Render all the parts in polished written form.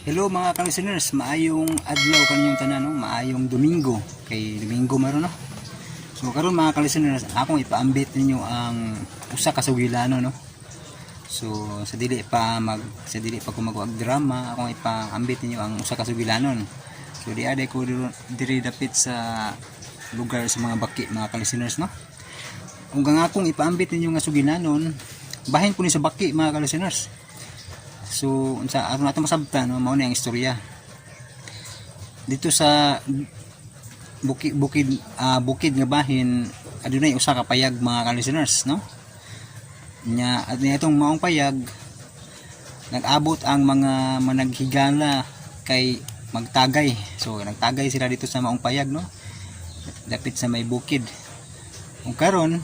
Hello mga ka-listeners, maayong adlaw kaninyong tanan, no? Maayong Domingo, kay Domingo maron no. So karon mga ka-listeners, akong ipaambit ninyo ang usa ka sugilano no. So sa dili pa ko magwag drama, akong ipaambit ninyo ang usa ka sugilanon. So diade ko diri dapit sa lugar sa mga baki mga ka-listeners no. Kung akong ipaambit ninyo nga sugilanon, bahin ko ni sa baki mga ka-listeners. So unsa aron nato masabtan no, mao ni ang istorya dito sa bukid nga bahin. Adunay usa ka payag mga ka-listeners no, nya at nitong maong payag nag-abot ang mga managhigala kay magtagay. So nagtagay sila dito sa maong payag no, dapit sa may bukid. Kung karon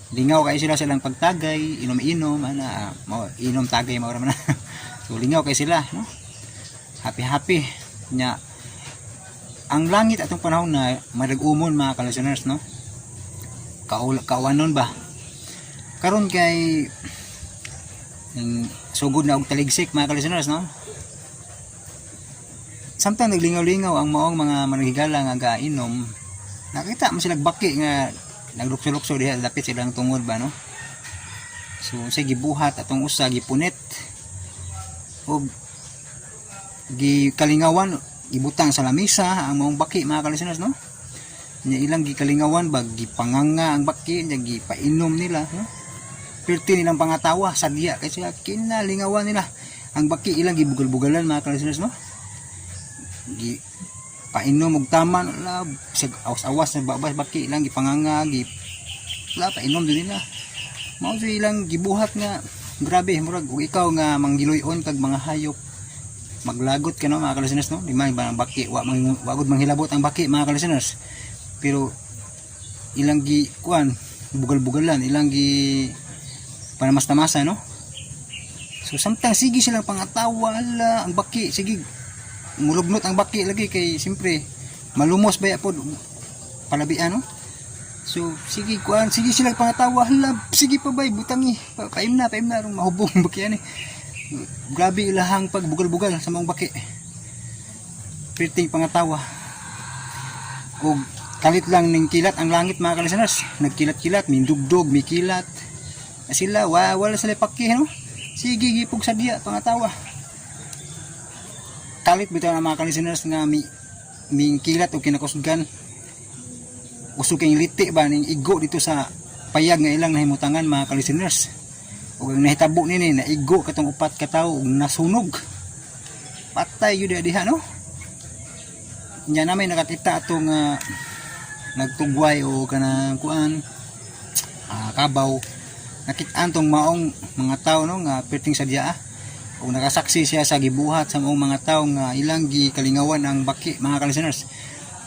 lingaw kay sila silang pagtagay, inom-inom ana, inom tagay mao ra man. So lingaw kay sila no, happy nya ang langit atong panahon na madag-umon mga ka-listeners no, kawanon ba karon kay sugod na og taligsik mga ka-listeners no. Samtang naglingaw-lingaw ang maong mga manghigala nga gainom, nakita mo sila baki nga naglukso-lukso diha dapit silang tungod ba no. So sa gibuhat atong usa gipunit og gikalingawan, ibutang sa lamisa ang maong baki mga ka-listeners no. Nya ilang gikalingawan ba gipanganga ang baki, nya gipainom nila no. Perti nilang pangatawa sadya kasi kinalingawan nila ang baki, ilang gibugal-bugalan mga ka-listeners no. Painom og taman la sig awas-awas na babas baki lang gipanganga la painom din nila. Mao ilang gibuhat nga grabe murag ug ikaw nga manggiluyon kag mga hayop maglagot ka no mga ka-listeners no. Limay ba ang baki wagud manghilabot ang baki mga ka-listeners, pero ilang gi kuan bugal-bugalan, ilang gi panamas-tamasa no. So samtang sige silang pangatawa ala ang baki sige mulugnot ang baki lagi kay siyempre malumos baya pod palabian no. So sige kuan, sige sila pangatawa hala sige pa bay butangi paim na rong mahubong baki ani. Grabe ilahang pagbugal-bugal sa mga baki, perting pangatawa og kalit lang ning kilat ang langit mga ka-listeners, nagkilat-kilat mindugdog mikilat sila wala sila paki no. Sige gipog sa diya pangatawa kalit bitaw na mga ka-listeners nga kilat o kinakusgan usog kay liti ba ning igo dito sa payag nga ilang nahimutangan mga ka-listeners. Ug ang nahitabo nini na igo katong upat ka tawo ug nasunog patay gyud diha no. Nya na may nakakita atong nagtugway o kanang kuan kabaw, nakit-an tong maong mga tawo no nga perting sadya o nakasaksi siya sa gibuhat sa mga tao nga ilang gikalingawan ang baki mga ka-listeners.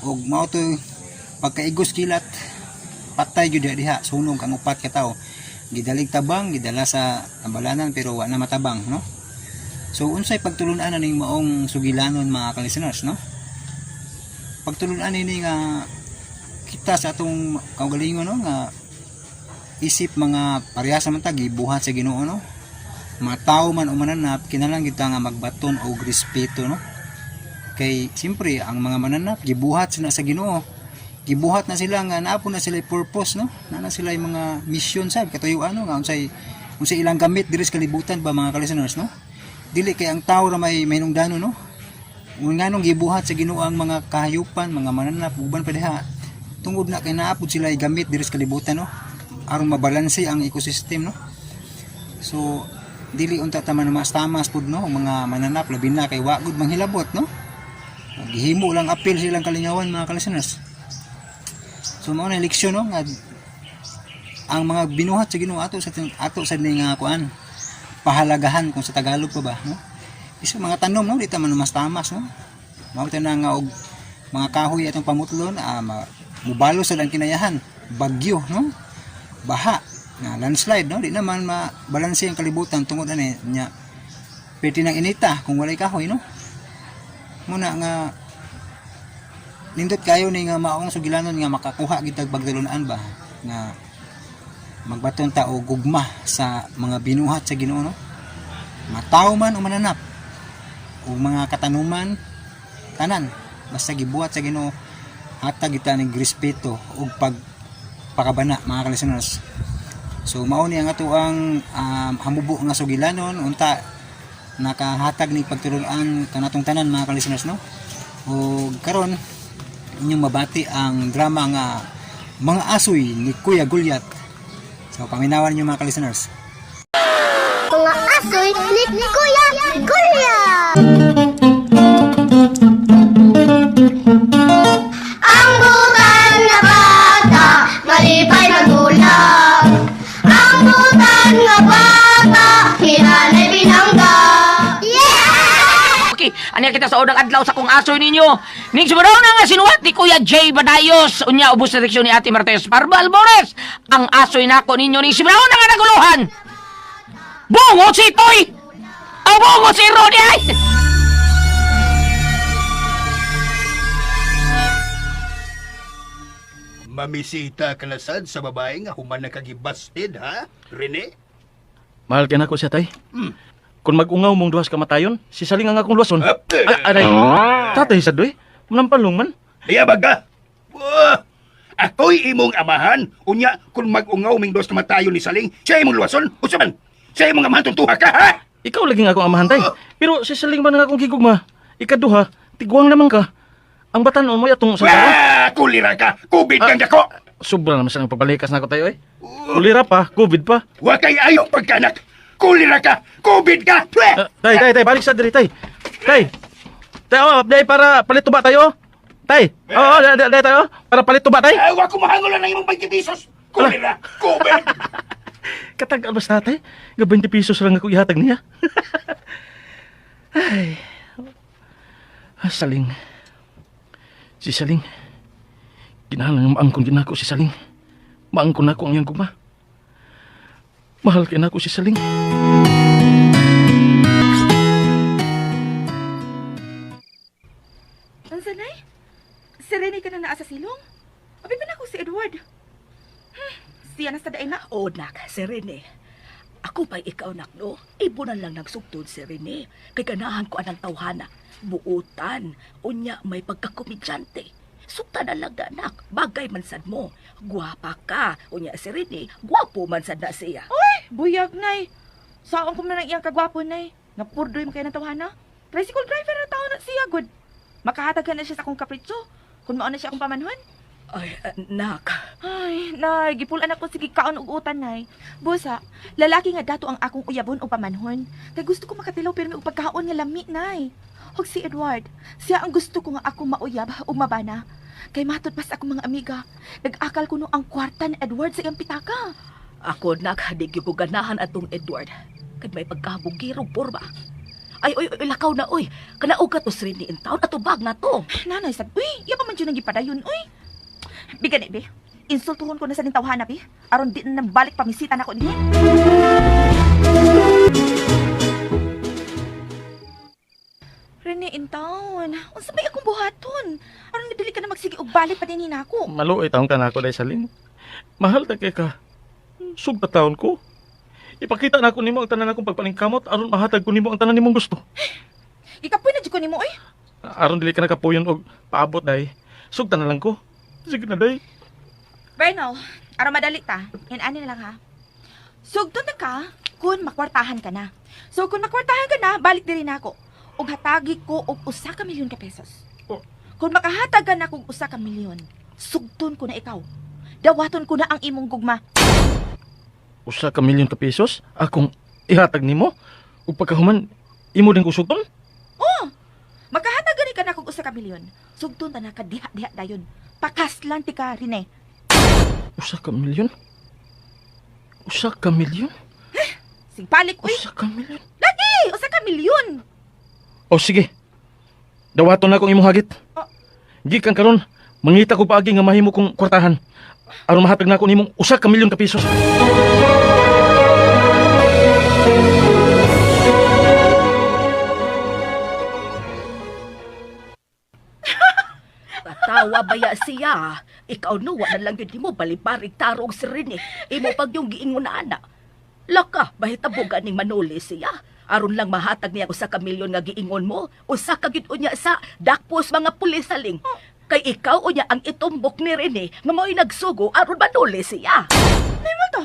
Og mao to pagkaigos kilat patay gyud diha sunog ang upat ka tawo, gidalig tabang gidala sa ambalanan pero wa na matabang no. So unsay pagtulunan ning maong sugilanon mga ka-listeners no, pagtulunan ini nga kita sa atong kaugalingon no nga isip mga parehas man ta gibuhat sa Ginoo no. Mga tao man o mananap kinalang kita nga magbaton og respeto no, kay siyempre ang mga mananap gibuhat sila sa Ginoo, gibuhat na sila nga naapon na sila purpose no, na sila mga mission sa katuyuan no, nga unsay ilang gamit diri sa kalibutan ba mga ka-listeners no. Dili kay ang tao ra may hinungdanon no, nganong gibuhat sa Ginoo ang mga kahayupan mga mananap uban pa diha tungod na kay naapod sila gamit diri sa kalibutan no, aron mabalanse ang ecosystem no. So dili unta ta man mas-tamas pud no mga mananap labi na kay wa gud manghilabot no, gihimo lang apil silang kalingawan mga ka-listeners. So mao na leksyon no nga ang mga binuhat sa Ginoo ato sa ning kuan pahalagahan kung sa Tagalog pa ba no. Isa mga tanom no dito man mas-tamas no, mao ta na nga og mga kahoy atong pamutlon mubalo sa lang kinayahan bagyo no, baha na landslide no, di naman mabalanse ang kalibutan tungod ani nya pwede nang inita kung walay kahoy no. Muna nga nindot kayo ni nga maong sugilanon nga makakuha gid tag pagdalunan ba nga magbaton ta og gugma sa mga binuhat sa Ginoo no, mataw man o mananap o mga katanuman tanan basta gibuhat sa Ginoo hatag kita ng respeto ug pagpakabana mga ka-listeners. So mao ni ang ato ang hamubo nga sugilanon unta nakahatag ni pagtuluan kanatong tanan mga ka-listeners no. O karon inyong mabati ang drama nga Mga Asoy ni Kuya Gulyat. So paminawan niyo mga ka-listeners. Mga asoy ni Kuya Gulyat. Ang butan nga bata, malipay magulang. Ang butan nga bata, hinanay binangga. Okay, anya kita sa unang adlaw sa kung asoy ninyo. Ning sumaraw na nga sinuwat ni Kuya J. Badayos. Unya, ubos na direksyon ni Ate Martes Barbal Bores. Ang asoy nako ninyo ning sumaraw na nga naguluhan. Bungo si Toy! Ang bungo si Rodi ay! Mamisita ka na sad sa babae nga human na kagibasted, ha? Rene? Mahal ka na ko siya, tay. Kung mag-ungaw mong duhas kamatayon, si Saling ang akong luwason. Apte! Aray, tatay sa doy. Manampalong man. Diya baga? Wah! Ako'y imong amahan. Unya, kung mag-ungaw ming dos kamatayon ni Saling, siya imong luwason? O saman, siya imong amahan tuntuha ka, ha? Ikaw laging akong amahan, tay. Pero si Saling man ang akong gigugma. Ikaduha, tiguang naman ka. Ang batanon mo atong sa dalawa. Wah! Kulira ka! Kubid kang dako! Sobra naman sa pabalikas na ako tayo, eh. Kulira pa, COVID pa. Wa kay ayaw pagkanak! Kulira ka! Kubid ka! Tay, balik sa diri, tay. Tay, day para palit tuba tayo. Tay, day tayo. Para palit tuba, tay. Wa ko mahangulan ng imong 20 pesos! Kulira! Kubid! Katag basta, tay. Nga 20 pesos lang ako ihatag niya. Ay. Saling. Si Saling. Kinahanglan maangkon ginako si Saling. Maangkon ako ang iyang guma. Mahal ka na ako si Saling. Ang sanay? Si Rene ka na naa sa silong? Abi pa na ako si Edward. Siya na sa daay na. O nak, si Rene. Ako pa'y ikaw nak no? Ibunan lang nagsugtod si Rene. Kay ganahan ko anang tawhana. Buutan. Unya may pagkakomedyante. Sukta na lang anak. Bagay man sad mo. Guwapa ka. Unya si Rene, guwapo man sad na siya. Uy, buyag nay. Saan ko na ng iyang kagwapo nay? Napurdoy mo kayo ng tawhana? Tricycle driver na tao na siya, good. Makahatag ka na siya sa akong kapritsyo. Kung mauna siya akong pamanhuan. Ay, nak. Ay, nay, gipulan ako sige kaon ug utan, nay. Busa, lalaki nga dato ang akong uyabon o pamanhon. Kay gusto ko makatilaw pero may pagkaon nga lami, nay. Hog si Edward, siya ang gusto ko nga ako mauyab o mabana. Kay matod pas akong mga amiga, nag-akal ko no ang kwarta ni Edward sa iyang pitaka. Ako nak, di ko ganahan atong Edward. Kay may pagkabugirong porma. Ay, oy, lakaw na, oy. Kanaog ka to si Rene in town, ato bag na to. Nanay, sad, uy, iya pa man dyan ang gipadayon, uy. Bigan be, insultuhon ko na sa nintawhana, be. Aron di na balik pamisita na ko niya. Rene, in town. Unsa may akong buhaton? Aron nga dili ka na magsige og balik pa din ako. Maluoy taong ka na ako dahil Saling. Mahal ta kay ka. Sugta taon ko. Ipakita na ako nimo ang tanan akong pagpaningkamot aron mahatag ko nimo ang tanan nimong gusto. Ikapoy na dyan ko nimo, uy. Aron dili ka nakapuyon og paabot dai. Sugta na lang ko. Sige na dai. Bernal, aron madali ta. Ani na lang ha. Sugton na ka kung makwartahan ka na. So kung makwartahan ka na, balik diri na ako. Ug hatagi ko og 1 ka milyon ka pesos. Oh. Kung makahatag ka na kog 1 ka milyon, sugton ko na ikaw. Dawaton ko na ang imong gugma. 1 ka milyon ka pesos akong ihatag nimo ug pagkahuman imo din ko sugton? Oh, makahatag gani ka na kog 1 ka milyon. Sugton ta na ka diha-diha dayon. Pakaslan ti ka, Rene. 1 ka milyon? 1 ka milyon? Singpalik, uy. 1 ka milyon? Lagi! 1 ka milyon! O sige. Dawaton na akong imong hagit. Oh. Gikan karon, mangita ko paagi nga mahimo kong kwartahan. Aron mahatag na ako nimong 1 ka milyon ka pesos. Tawa baya siya. Ikaw no, wala lang yun mo balibarig tarong si Rene. Imo pag yung giingon na anak. Laka, bahitabugan ning manuli siya. Aron lang mahatag niya usa ka milyon nga giingon mo, usa ka gyud unya sa dakpos mga pulis saling. Kay ikaw unya ang itumbok ni Rene nga mao'y nagsugo aron manuli siya. Nimo to.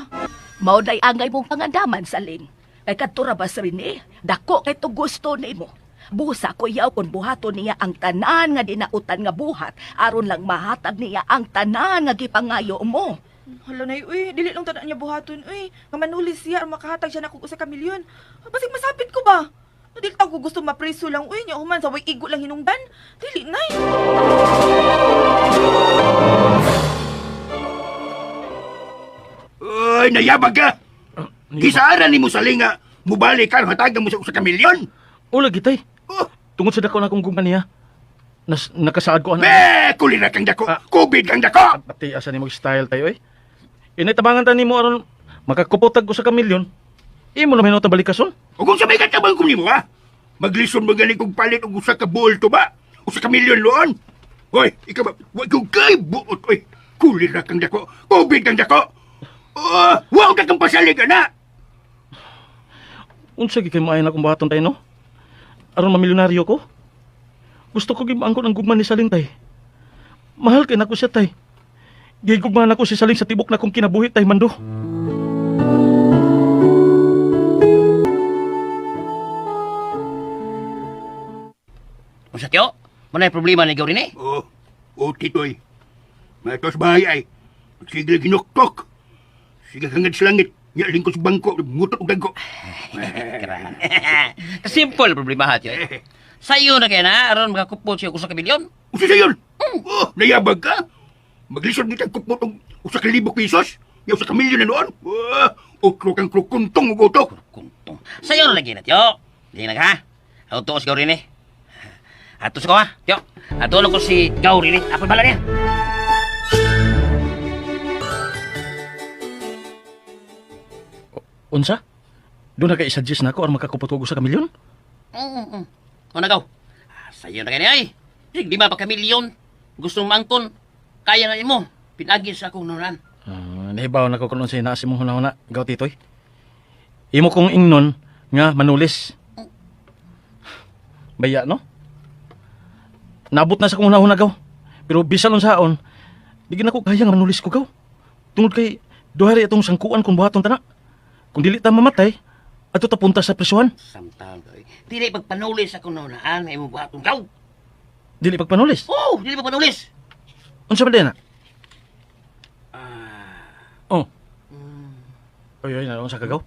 Mao day angay mong pangandaman saling. Kay kadto ra ba si Rene, dako kay to gusto nimo. Busa ko yaw kung buhaton niya ang tanan nga dinautan nga buhat aron lang mahatag niya ang tanan nga gipangayo mo. Hala nay, uy, dili lang tanan niya buhaton, uy. Nga manuli siya aron makahatag siya nako usa ka milyon. Basig masapit ko ba? Dili ako gusto mapreso lang, uy, nya human sa way igo lang hinungdan. Dili nay. Ay, nayabag ka! Gisaaran ni mo saling nga, mubalik ka, hatagan mo sa kamilyon! Ula gitay. Oh, Tungod sa dako na akong kumpanya. Nakasaad ko kulira kang dako! Covid kang dako! Pati asa ni style tayo eh. Inay tabangan ta nimo aron makakupotag ko sa kamilyon. Imo na minuta balikason. O kung sabay ka tabang ko nimo, ha? Maglison magaling kong palit og usa ka bolto ba? Usa ka milyon loon? Hoy, ikaw ba? Huwag kong kay buot, oy! Kulira kang dako! Covid kang dako! Huwag ka kang pasalig, na! Unsa gi kay maayo na kung baton tayo no? Aron mamilyonaryo ko. Gusto ko gimangkon ang gugman ni Saling tay. Mahal kay nako siya tay. Gigugman ako si Saling sa tibok na kong kinabuhi tay mando. Unsa tiyo? Manay problema ni Gaw Rene? Titoy. Matos bahay ay. Sige ginuktok. Sige hangad sa langit. Yaling ko sa bangko. Mutot og dagko. Simple problema ha tiyo. Sayo na kaya na, aron makakupot siya usa ka milyon. Usa sa yun? Nayabag ka? Maglisod nitang kupot og usa ka libok pisos? Yaw sa kamilyon na noon? Utro kang krukuntong og utok. Kuntong. Sayo na lagi na tiyo. Di na ka? Auto si Gaw Rene. Atos ko ha, tiyo. Atulong ko si Gaw Rene. Ako bala niya. Unsa? Doon na kay suggest na ako aron makakupot ko sa kamilyon? O na Gaw? Sayo na kaya niya ay. Di ba pa ka milyon? Gusto mong mangkon? Kaya na mo. Pinagi sa akong nuran. Nahibaw na ko kung sa inaasi mong huna-huna, Gaw Titoy. Imo kong ingnon nga manulis. Baya, no? Nabot na sa kong huna-huna, Gaw. Pero bisan nun saon, di ko kaya nga manulis ko, Gaw. Tungod kay duhari itong sangkuan kung buhaton ta na. Kung dili ta mamatay, ato ta punta sa presuhan. Samtang Gaw. Dili pagpanulis akong nunaan, ay mo buhatong Gaw. Dili pagpanulis. Dili pagpanulis. Unsa man din na? Oh. Ay, na unsa ka, Gaw?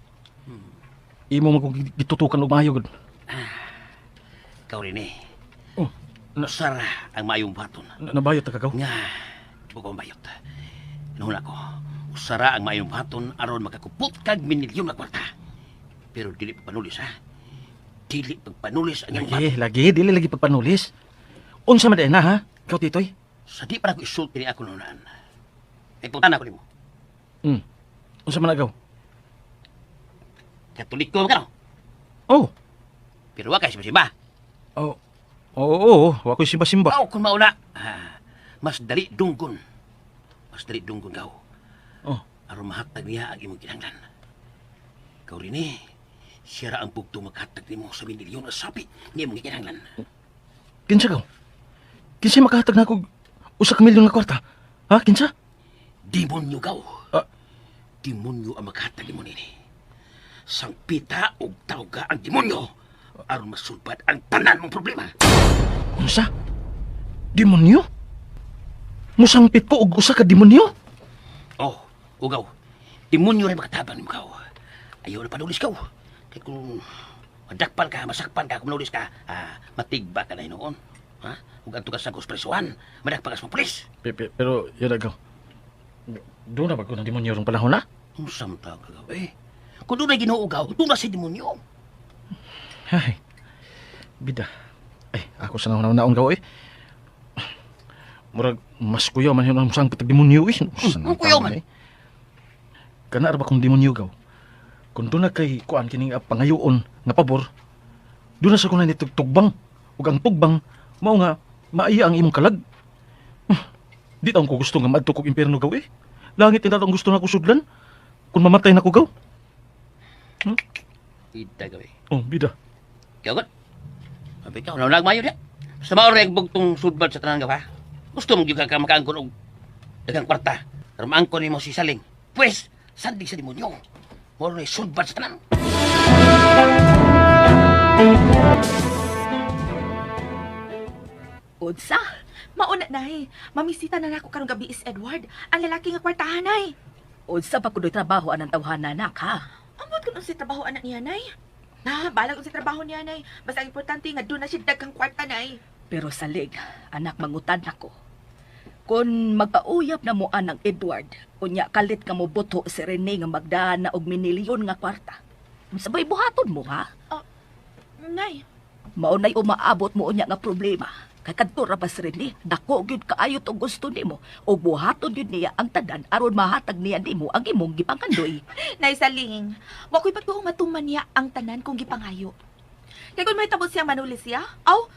Imo mo kong gitutukan og maayo gud. Gaw Rene. Oh. Sara ang mayong baton. Nabayot ta ka, Gaw? Nga, di ko bayot. Nahula ko, usara ang mayong baton aron makakupot kag minilyon na kwarta. Pero dili pagpanulis ha. Dili pagpanulis ang iyong baton. Lagi, dili lagi pagpanulis. Unsa man din na, ha? Gaw Titoy? Sa di para ko isulti ni ako nunaan. Ay puntan ako nimo. Unsa man na, Gaw? Katolik ko ka no? Oh. Pero wa kay simba. Oh. Oo, wa ko'y simba-simba. Kung mauna, mas dali dunggon. Mas dali dunggon Gaw. Oh. Aron mahatag niya ang imong kinahanglan. Gaw Rene, siya ra ang bugto maghatag nimo sa minilyon na sapi ni imong kinahanglan. Kinsa, Gaw? Kinsa makahatag na ako usa ka milyon nga kwarta? Ha, kinsa? Demonyo Gaw. Ah. Demonyo ang maghatag nimo nini. Sangpita og tawga ang demonyo aron masulbad ang tanan mong problema. Unsa? Demonyo? Musangpit ko og usa ka demonyo? Ugaw. Demonyo rin makatabang ni Gaw. Ayaw na panulis Gaw. Kaya kung madakpan ka, masakpan ka, kung manulis ka, matigba ka na noon. Ha? Huwag ang tugas sa kuspresuhan. Madakpan ka sa mga pulis. Pero, yun na, Gaw. Doon na ba ko ng demonyo rong panahon na? Ang samtang ka Gaw eh. Kung doon na ginoo Gaw, doon na si demonyo. Ay, bida. Ay, ako sa naon Gaw eh. Murag, mas kuyaw man yun ang sangpit ng demonyo eh. Ang kuyaw man. Kana ra ba kung demonyo Gaw? Kung doon na kay kuan kining pangayoon nga pabor, doon na sa kunan ni tugbang. Ug ang tugbang, mao nga, maaya ang imong kalag. Di taon ko gusto nga madto kog impyerno Gaw eh. Langit ni tatong gusto na ko sudlan. Kung mamatay na ko Gaw. Kita gabi. Oh, bida. Kagot. Sabi ka, unang mayo niya. Sa mga oras bugtong sudbad sa tanan ka pa. Gusto mong yung makaangkon og dagang kwarta. Pero maangkon mo si Saling. Pwes, sandig sa demonyo. Wala na sudbad sa tanan. Unsa? Mauna, nay. Mamisita na nako karong gabi is Edward. Ang lalaki nga kwartahan, nay. Unsa pa kuno'y trabaho anang tawhana nak, ha? Amot ko si trabaho anak niya, nay. Balag ko si trabaho niya, nay. Basta ang importante nga doon na siya daghang kwarta, nay. Pero salig, anak mangutan ako. Kung magpauyap na mo anang Edward, unya kalit ka mo buto si Rene nga magdaan na og minilyon nga kwarta. Sabay buhaton mo, ha? Nay. Maunay umaabot mo unya nga problema. Kay kadto ra ba si Rene, dako gyud kaayo tong gusto nimo ug buhaton gyud niya ang tadan aron mahatag niya nimo ang imong gipangandoy. Nay Saling, wa ko'y pagtuong matuman niya ang tanan kong gipangayo. Kaya kung may tabot siyang manulis siya,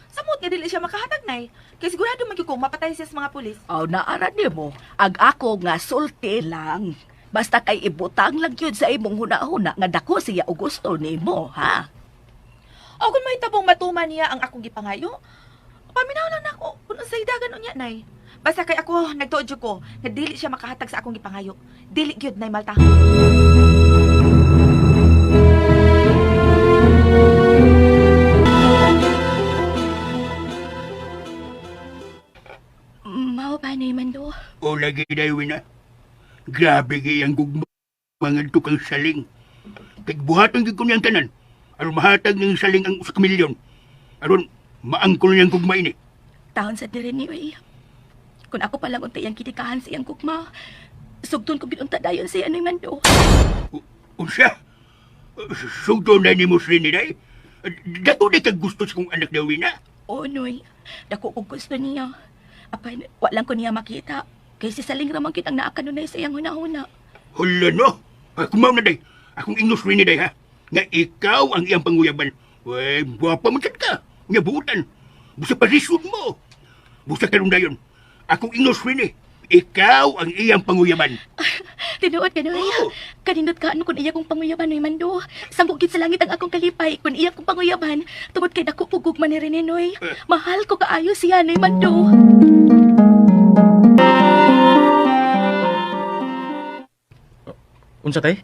samot nga dili siya makahatag, nay. Kaya sigurado man gyud kong mapatay siya sa mga pulis. Aw naara nimo, ag ako nga sulti lang. Basta kay ibutang lang yun sa imong huna-huna nga dako siya og gusto nimo, ha? O kung may tabong matuman niya ang akong gipangayo, paminaw lang nako kung sa idagan unya, nay. Basta kay ako nagtuod jud ko nga dili siya makahatag sa akong gipangayo. Dili gyud, nay Malta. Mao ba ni Mando? O lagi dayo na. Grabe gayang gugma. Mga tukang Saling. Kagbuhatan gid ko niyang tanan. Aron mahatag ng Saling ang 1 milyon. Aron maangkol niyang gugma ini. Taon sa diri ni Uy. Kung ako palang untay ang kitikahan sa iyang kukma, sugton ko binunta dayon siya ni Mando. Unsa? Sugto na ni mo ni day? Dato na kag gusto sa kong anak daw na. O Noy, dako ko gusto niya. Apay, walang ko niya makita. Kay si Saling ramang kitang naakanunay sa iyang huna-huna. Hala no? Kumaw na day. Akong ingus rin ni day ha. Nga ikaw ang iyang panguyaban. Uy, buwapa mo ka. Nga buutan. Busa parisod mo. Busa karong dayon. Akong ingus rin Ikaw ang iyang panguyaban. Tinuod ka, Noy. Oo. Kanindot ka ano kung iya kong panguyaban, Noy Mando. Sambugit sa langit ang akong kalipay. Kung iya kong panguyaban, tungod kay dako pugugman ni Rene, Noy. Mahal ko kaayo siya, Noy Mando. Unsa tay?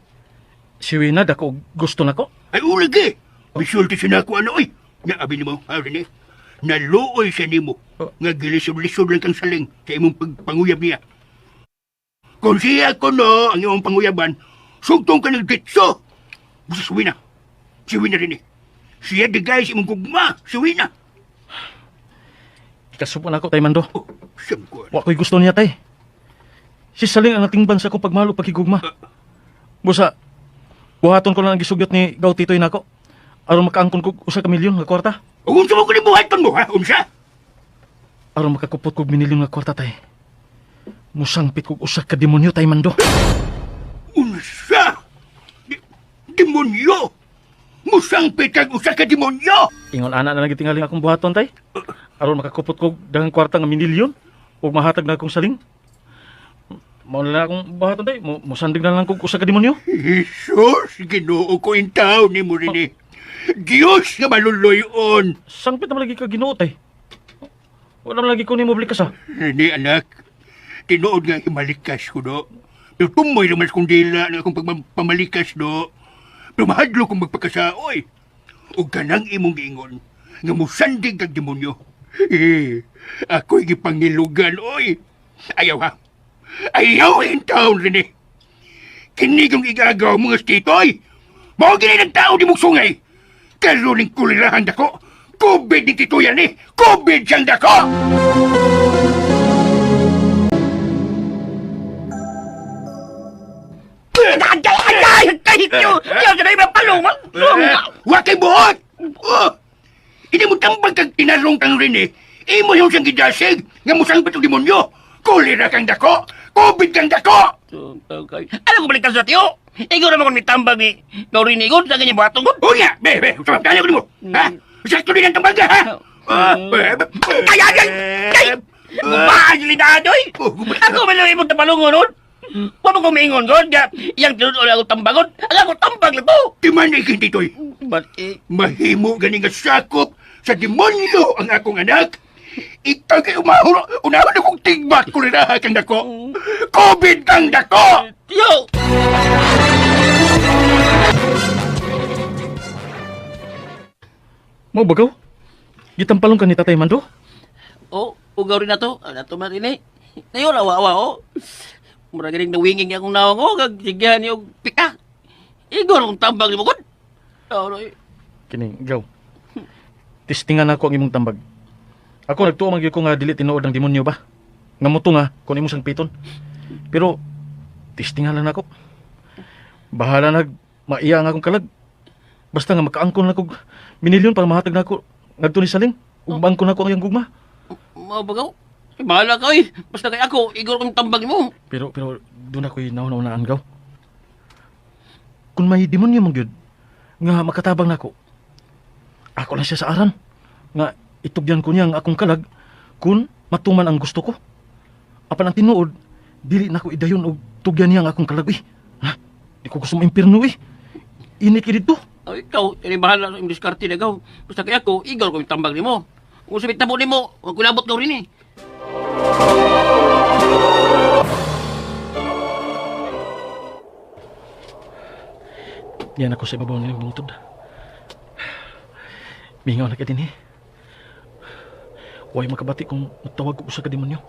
Si Wina dako gusto nako. Ay ulagi. Bisulti siya na ako ano Nga abi ni mo, ha Rene? Naluoy siya ni mo. Nga gilisod-lisod lang kang Saling sa imong pagpanguyab niya. Kung siya ko no, ang imong panguyaban, sugtong ka ng ditso. Busa si Wina. Si Wina rin Siya di guys imong gugma. Si Wina. Ikasupan ako tay Mando. Oh, siyam ko. Wa ko'y gusto niya tay. Si Saling ang natingban sa ko pagmalo pagkigugma. Busa, buhaton ko lang ang gisugyot ni Gautitoy nako. Aron makaangkon ko 1 milyon nga kwarta. Unsa mo ko ni buhaton mo, ha? Unsa? Aron makakupot ko milyon nga kwarta tay. Musangpit ko 1 ka demonyo tay Mando. Unsa? Demonyo? Musangpit kag 1 ka demonyo? Ingon ana na nagitingaling akong buhaton tay. Aron makakupot ko daghang kwarta nga milyon ug mahatag na akong Saling. Mao na lang akong buhaton tay. Musandig na lang kog 1 ka demonyo. Jesus, Ginoo ko in taon ni mo rin Diyos nga maluluyon. Sangpit naman lagi ka Ginoo tay. Wala naman lagi ko ni mo blikas ha. Ni anak, tinuod nga imalikas ko do. Pero tumoy naman kong dila na akong pagpamalikas do. Pero mahadlo kong magpakasaoy. O kanang imong giingon, nga musandig kag demonyo. Ako'y gipangilugan, oy. Ayaw ha. Ayaw in taon rin Kini kong igagaw mga stitoy. Mao gini ng tao di mong sungay. Kaluning kulirahan dako. COVID ni tituyan COVID siyang dako! Wakay buhot! Ini mo tambag kag tinarong kang rin Imo yung siyang gidasig. Nga mo sang batong demonyo. Kulira kang dako. COVID kang dako! Alam ko balik ka sa tiyo. Ikaw naman kung nitambag ni Naurinigon sa ganyan buhatong ko. O nga, be, sabab tayo ko ni mo. Ha? Sakto din ang tambag ka, ha? Kaya! Bumahan sila na, Adoy! Ako malawin mo tapalungon nun. Paano ko maingon, God? Yang tinod ulit ako tambangon. Ang ako tambang lang to. Di man ikin ditoy. But, Mahimo gani nga sakop sa demonyo ang akong anak. Ikaw kay umahuro. Unahon akong tigbak ko rin kang dako. COVID kang dako! yo! Mau bagaw? Gitampalong ka ni Tatay Mando? Oh, ugaw rin na to. Ano to marini? Nayon, awa-awa, oh. Mura ganing nawinging niya akong nawang, oh. Kagsigyahan niyo, pika. Igor, kung tambang ni mo, God. Aroy. Kini, gaw. Tistingan ako ang imong tambag. Ako nagtuo magyud ko nga dili tinuod ng demonyo ba? Nga muto nga kun imong sang piton. Pero tistingan lang ako. Bahala nag maiya nga akong kalag. Basta nga makaangkon na kog minilyon para mahatag na ako ngadto ni Saling. Ug bangko na ko ang iyang gugma. Mabagaw. Bahala ka, eh. Basta kay ako, igor kong tambang mo. Pero doon ako'y nauna-unaan gaw. Kung may demonyo mong gyud nga makatabang nako. Ako lang siya sa aran nga itugyan ko niya ang akong kalag kung matuman ang gusto ko. Apan ang tinuod, dili na ko idayon o tugyan niya ang akong kalag. Ha? Di ko gusto maimpirno Init ka dito. Oh, ikaw, ini bahala sa imong diskarte na gaw. Basta kay ako, igor kong tambang ni mo. Kung sabit tabo ni mo, huwag kulabot ka rin eh. Yan ako sa ibabaw ng bungtod. Mingaw na ka din Huwag makabati kung matawag ko sa kademonyo.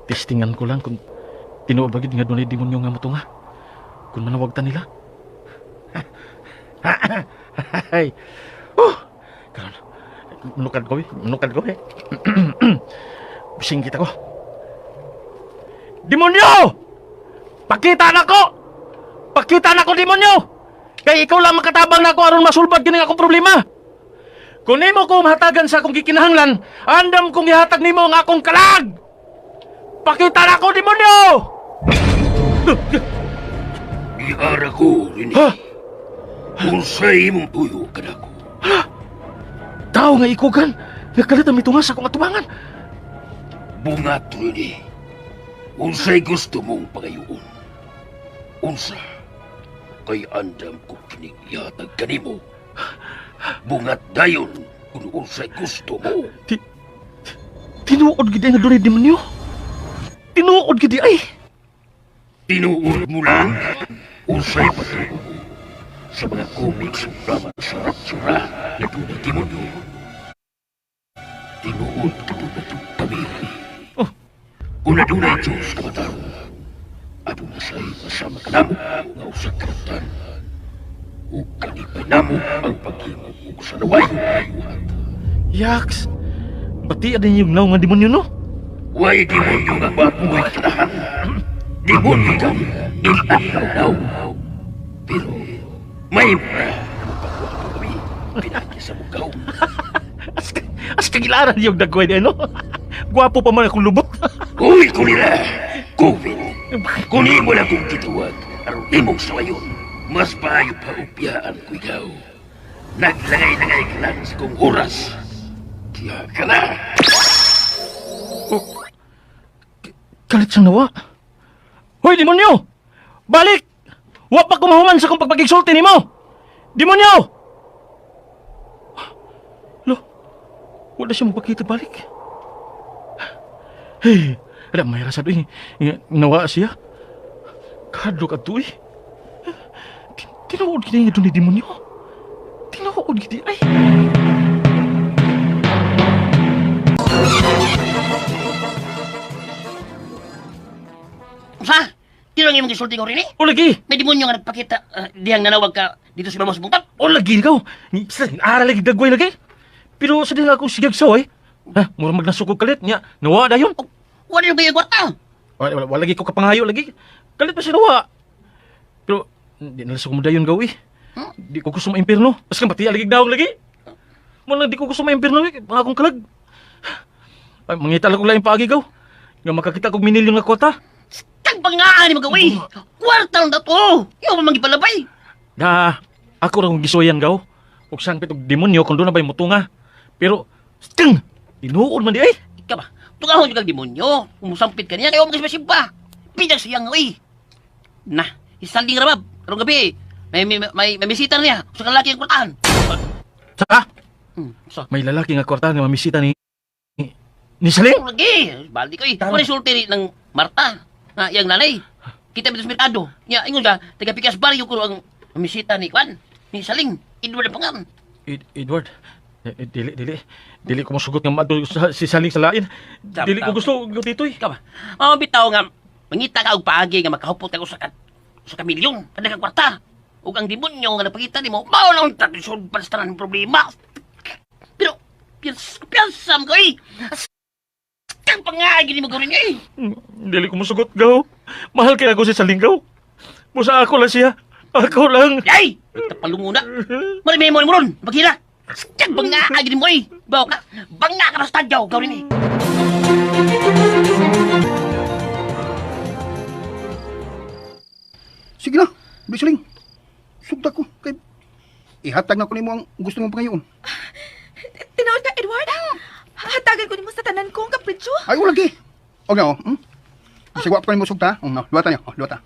Testingan ko lang kung tinuod bagid nga doon demonyo nga matunga. Kung manawag ta nila. Hay. Karon. Menukad ko Bising kita ko. Demonyo! Pakita na ko! Pakita na ko, demonyo! Kaya ikaw lang makatabang na ako aron masulbad kini akong problema. Kung nimo ko mahatagan sa akong gikinahanglan, andam kong ihatag nimo ang akong kalag! Pakita na ko, demonyo! Ihara ko rin. Ha? Unsay imong tuyo ka dako. Tao nga ikugan, nagkalit ang mitungas akong atubangan. Bungat rin. Unsay gusto mong pagayoon. Unsa kay andam ko kining ihatag kanimo. Bungat dayon kung unsay gusto mo. Tinuod gid nga doon demonyo. Tinuod gid ay. Tinuod mo lang unsay patuo sa mga comics drama sa ratsura na tunay demonyo. Tinuod kami. Kung nadunay Diyos kamataro, ado na sa'y masama ka namo nga usag karutan. O kalipay namo ang paghingog o sa naway ayuhat. Yaks, bati adin yung naw nga demonyo no? Way demonyo nga batuloy kinahan. Demonyo ka, inaw-naw. Pero may mura na magpagwato kami. Pinakya sa mugaw. As kagilaran yung dagway di ano? Gwapo pa man akong lubot. Uy ko nila, COVID. Kunin mo lang kong tituwag. Aron imong sawayon. Mas paayo pa upyaan ko ikaw. Naglagay-lagay ka lang sa kong oras. Kaya ka na. Kalit siyang nawa. Hoy, demonyo! Balik! Wa pa kumahuman sa kong pagpagigsulti ni mo! Demonyo! Lo, wala siya magpakita balik. Hey, ada may rasa doy. Nawa siya. Kadlok at doy. Tinuod gini nga doon ni demonyo. Tinuod gini ay. Sa? Tinong imong gisulti ko rin eh? O lagi. May demonyo nga nagpakita diyang nanawag ka dito sa baba sa bungtag. O lagi ikaw. Ara lagi dagway lagi. Pero sa din akong sigagsaw eh. Ha, mura magnasukog kalit niya. Nawa dayon. Wala yung bayag warta. Wala lagi ko kapangayo lagi. Kalit pa si nawa. Pero di nalasok mo dayon gawi. Di ko gusto maimpirno. As kang pati lagi daw lagi. Mula di ko gusto maimpirno eh. Mga akong kalag. Ay, mangita lang ko lang yung paagi gaw. Nga makakita kong minilyon nga kota. Kag pangaan ni magaway. Kwarta lang na to. Yung mamangipalabay. Ako rin kong gisoyan gaw. Huwag siyang pitog demonyo kung doon na ba'y mutunga. Pero, sting! Tinuod man di ay. Ika ba? Tungahon yung kang demonyo. Umusampit ka niya, kayo magkasipa-simpa. Pinag siyang, uy. Nah, isaling rabab. Karong gabi, may bisita na niya. Sa kalaki ang kurtaan. Sa? So, May lalaki nga kwarta nga mamisita ni Saling? oh, lagi. Baldi ko eh. Kung sulti ng Marta, yang nanay. Kita bitus merkado. Ya, ingon ka, taga Pikas Barrio ko ang mamisita ni Kwan. Ni Saling. Edward ang pangan. Edward, dili ko masugot nga mato si Saling sa lain. Dili ko gusto dito eh. Ikaw ba? Bitaw nga, mangita ka og paagi nga makahupot ako sa kamilyon. Kada kang kwarta. Ug ang demonyo nga napakita nimo, mao lang tradisyon para sa tanang problema. Pero, piyansam ko eh. Kang pangagi ni mo gawin niya eh. Dili ko masugot gaw. Mahal kaya ako si Saling gaw. Musa ako lang siya. Ako lang. Yay! Tapalungo na. Marimay mo ron. Maghila. Kang pangagi ni mo eh. Bawa ka. Banga ka na sa tadyaw. Gawin eh. Sige na, Bisaling. Sugda ko. Kay ihatag na ko nimo ang gusto mong pangayoon. Tinood ka, Edward? Hatagan ko nimo sa tanan ko ang kapritsyo. Ay, wala lagi. O nga, Sigwa ko nimo sugda. Luwata niya. Luwata.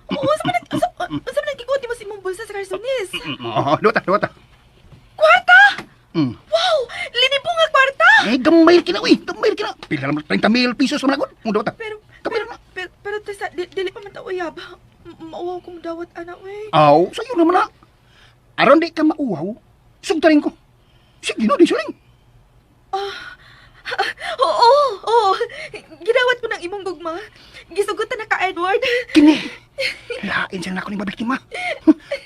Oo, sa man nagkikot mo sa imong bulsa sa karsonis. Luwata. Kwarta! Mm. Wow! Lini po nga kwarta! Gamay kina, uy. Gamay kina. Pila naman 30,000 pesos sa managod. Luwata. Pero tesa, dili pa man ta uyab. Mauwaw kong dawat anak, wey. Aw, sa'yo naman na. Aron di ka mauwaw, sugda rin ko. Sige na, Bisaling. Oo. Gidawat ko ng imong gugma. Gisugutan na ka, Edward. Kini. Lain siyang ako ni mabiktima.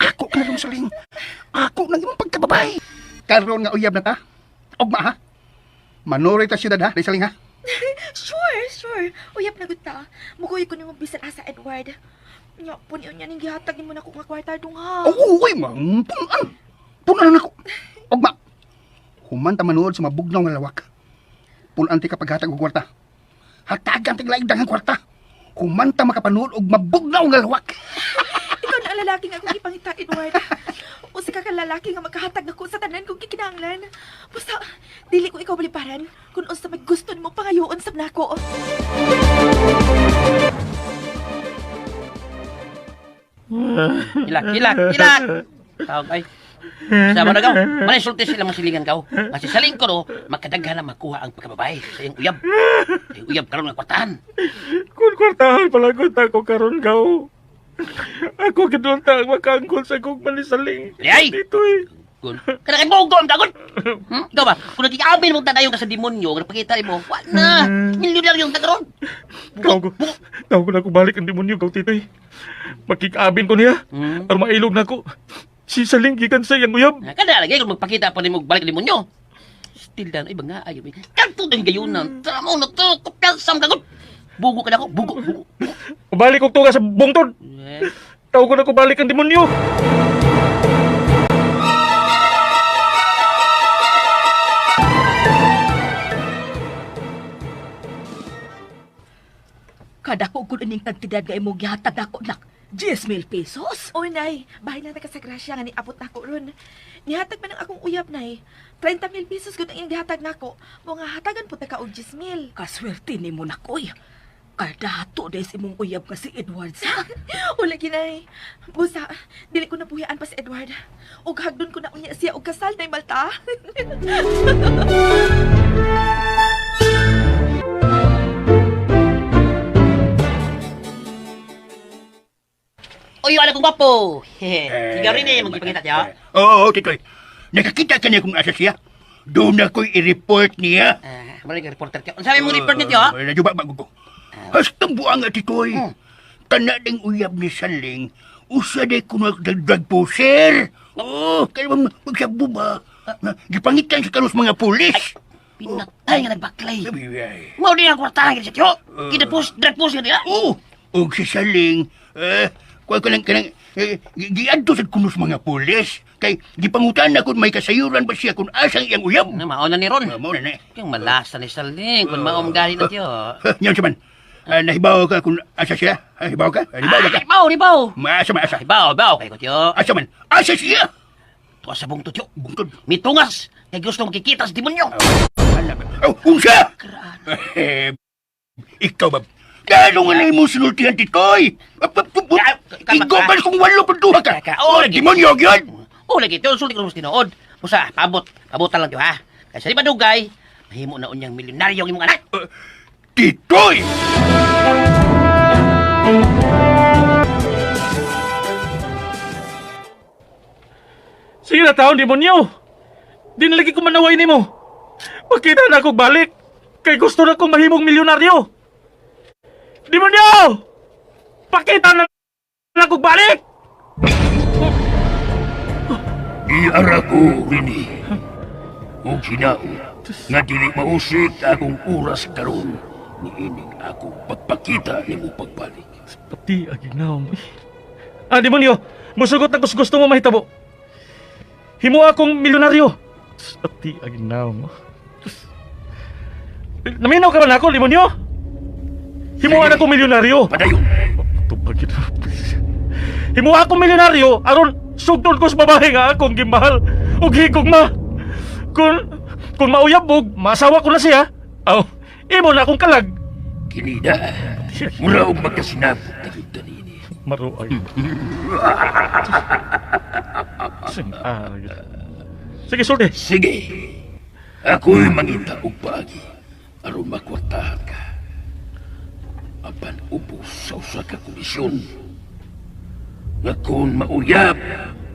Ako ka na lang Saling. Ako na yung pagkababay. Karoon nga uyab na ta. Ogma ha. Manoray ta siyudad ha, Saling ha. Sure. Uyab na gud ta. Mukuy ko nimo bisan asa, Edward. Nya pun niya ning gihatag nimo nako nga kwarta dong ha. Oo, uy, mang. Punan na ako. Ogma. Human ta manood sa mabugnaw nga lawak. Punan ti kapaghatag og kwarta. Hatagan ti laing daghang kwarta. Human ta makapanood og mabugnaw nga lawak. Ikaw na ang lalaki nga akong ipangita, Edward. O si ka lalaki nga magkahatag nako sa tanan kong kikinahanglan. Basta, dili ko ikaw baliparan kung unsa may gusto nimo pangayoon sa nako. Hilak. Tawag ay. Sama na gaw. Manay sulti sila masilingan gaw. Kasi Saling ko no, makadaghan na makuha ang pagkababay sa iyong uyab. Yung uyab karon ng kwartahan. Kung kwartahan pala ko ta ko karon gaw. Ako gidon ta makangkol sa kong manisaling. Ay! Dito eh. Gun. Kana kay bogo ang dagon. Ikaw ba? Kung nagkikabin mo tadayon ka sa demonyo, nga pakita mo, wa na. Milyon lang yung tagaron. Tawag ko na ko balik ang demonyo gaw titoy. Makikabin ko niya. Para mailog na ko. Si Saling gikan sa iyang uyab. Kada lagi kung magpakita pa nimo balik ang demonyo. Still dan ay banga ayo. Kanto ding gayunan. Tara mo na to, kapyasam ka gun. Bugo ka na ko, bugo. Balik ko to ka sa bungtod. Tawag ko na ko balik ang demonyo. Kada ko kung ining tagtidad nga imong gihatag ako nak 10,000 pesos. Oy, nay, bahay na sa grasya nga niabot nako ron. Nihatag man ang akong uyab, nay. 30,000 pesos gud ang iyang gihatag nako. Mo nga hatagan po ta ka og 10,000. Kaswerte ni mo nakoy. Kardato des imong uyab nga si Edward sa. Wala ginay. Busa, dili ko nabuhian pa si Edward. Ug hagdon ko na unya siya og kasal nay Malta. Oy, wala kong gwapo. Sigaw rin eh, magpakita niya. Oo, Titoy. Nakakita ka niya kung asa siya. Doon ako'y i-report niya. Maraming reporter ka. Ang sabi mong report niyo, ha? Najuba ba ko? Hastang buang at Titoy. Tana ding uyab ni Saling. Usa day ko nagdag poser. Oo, kaya magsabu ba? Gipangitan sa kanus mga pulis. Pinatay nga nagbaklay. Sabi, ay. Mau din ang kwartahan ka siya, drag post ka nila. Oo, o si Saling. Kuha ko lang giadto sa kunus mga pulis. Kay gipangutan na kung may kasayuran ba siya kung asang iyang uyab. Mauna ni Ron. Mauna na. Yung malasa ni Saling, kung maom gali na tiyo. Yan siya man. Nahibaw ka kung asa siya? Nahibaw ka? Nahibaw ka? Ribaw. Maasa. Ribaw kay ko tiyo. Asa man? Asa siya? Tuwa sa bungtod tiyo. Bungkod. Mitungas. Kaya gusto makikita sa demonyo. Hala, Oh, unsa? Ikaw ba? Gano'n nga na mo sinultihan titoy? Igo ka kung walo pa duha ka. Oo, Oh, demonyo yun. O, lagi, ito, sulit ko mas tinood. Musa, pabutan lang, di ba? Kasi di ba dugay, mahimo na unyang milyonaryo ang imong anak. Titoy! Sige na taon, demonyo. Di na lagi ko manaway ni mo. Pagkita na akong balik. Kay gusto na kong mahimong milyonaryo. Demonyo! Pakita na akong balik! Iara ko, Rini. O ginao, nga dili mausik akong oras karon ni ining akong pagpakita ni mo pagbalik. Pati aginaw mo. Demonyo, musugot na gusto mo mahitabo. Himo akong milyonaryo. Pati aginaw mo. Naminaw ka ba na ako, demonyo? Himo Sige. akong milyonaryo. Padayon. Tupag ito. Himo akong milyonaryo aron sugton ko sa babae nga akong gimahal ug higugma. Kung mauyabog, masawa ko na siya. Aw, imo na akong kalag. Kinida, mula og magkasinabot na yung tanini. Maruay. Sige, sulti. Sige, ako'y mangita og paagi aron makwartahan ka. Apan ubos sa usa ka komisyon. Nga kung mauyab,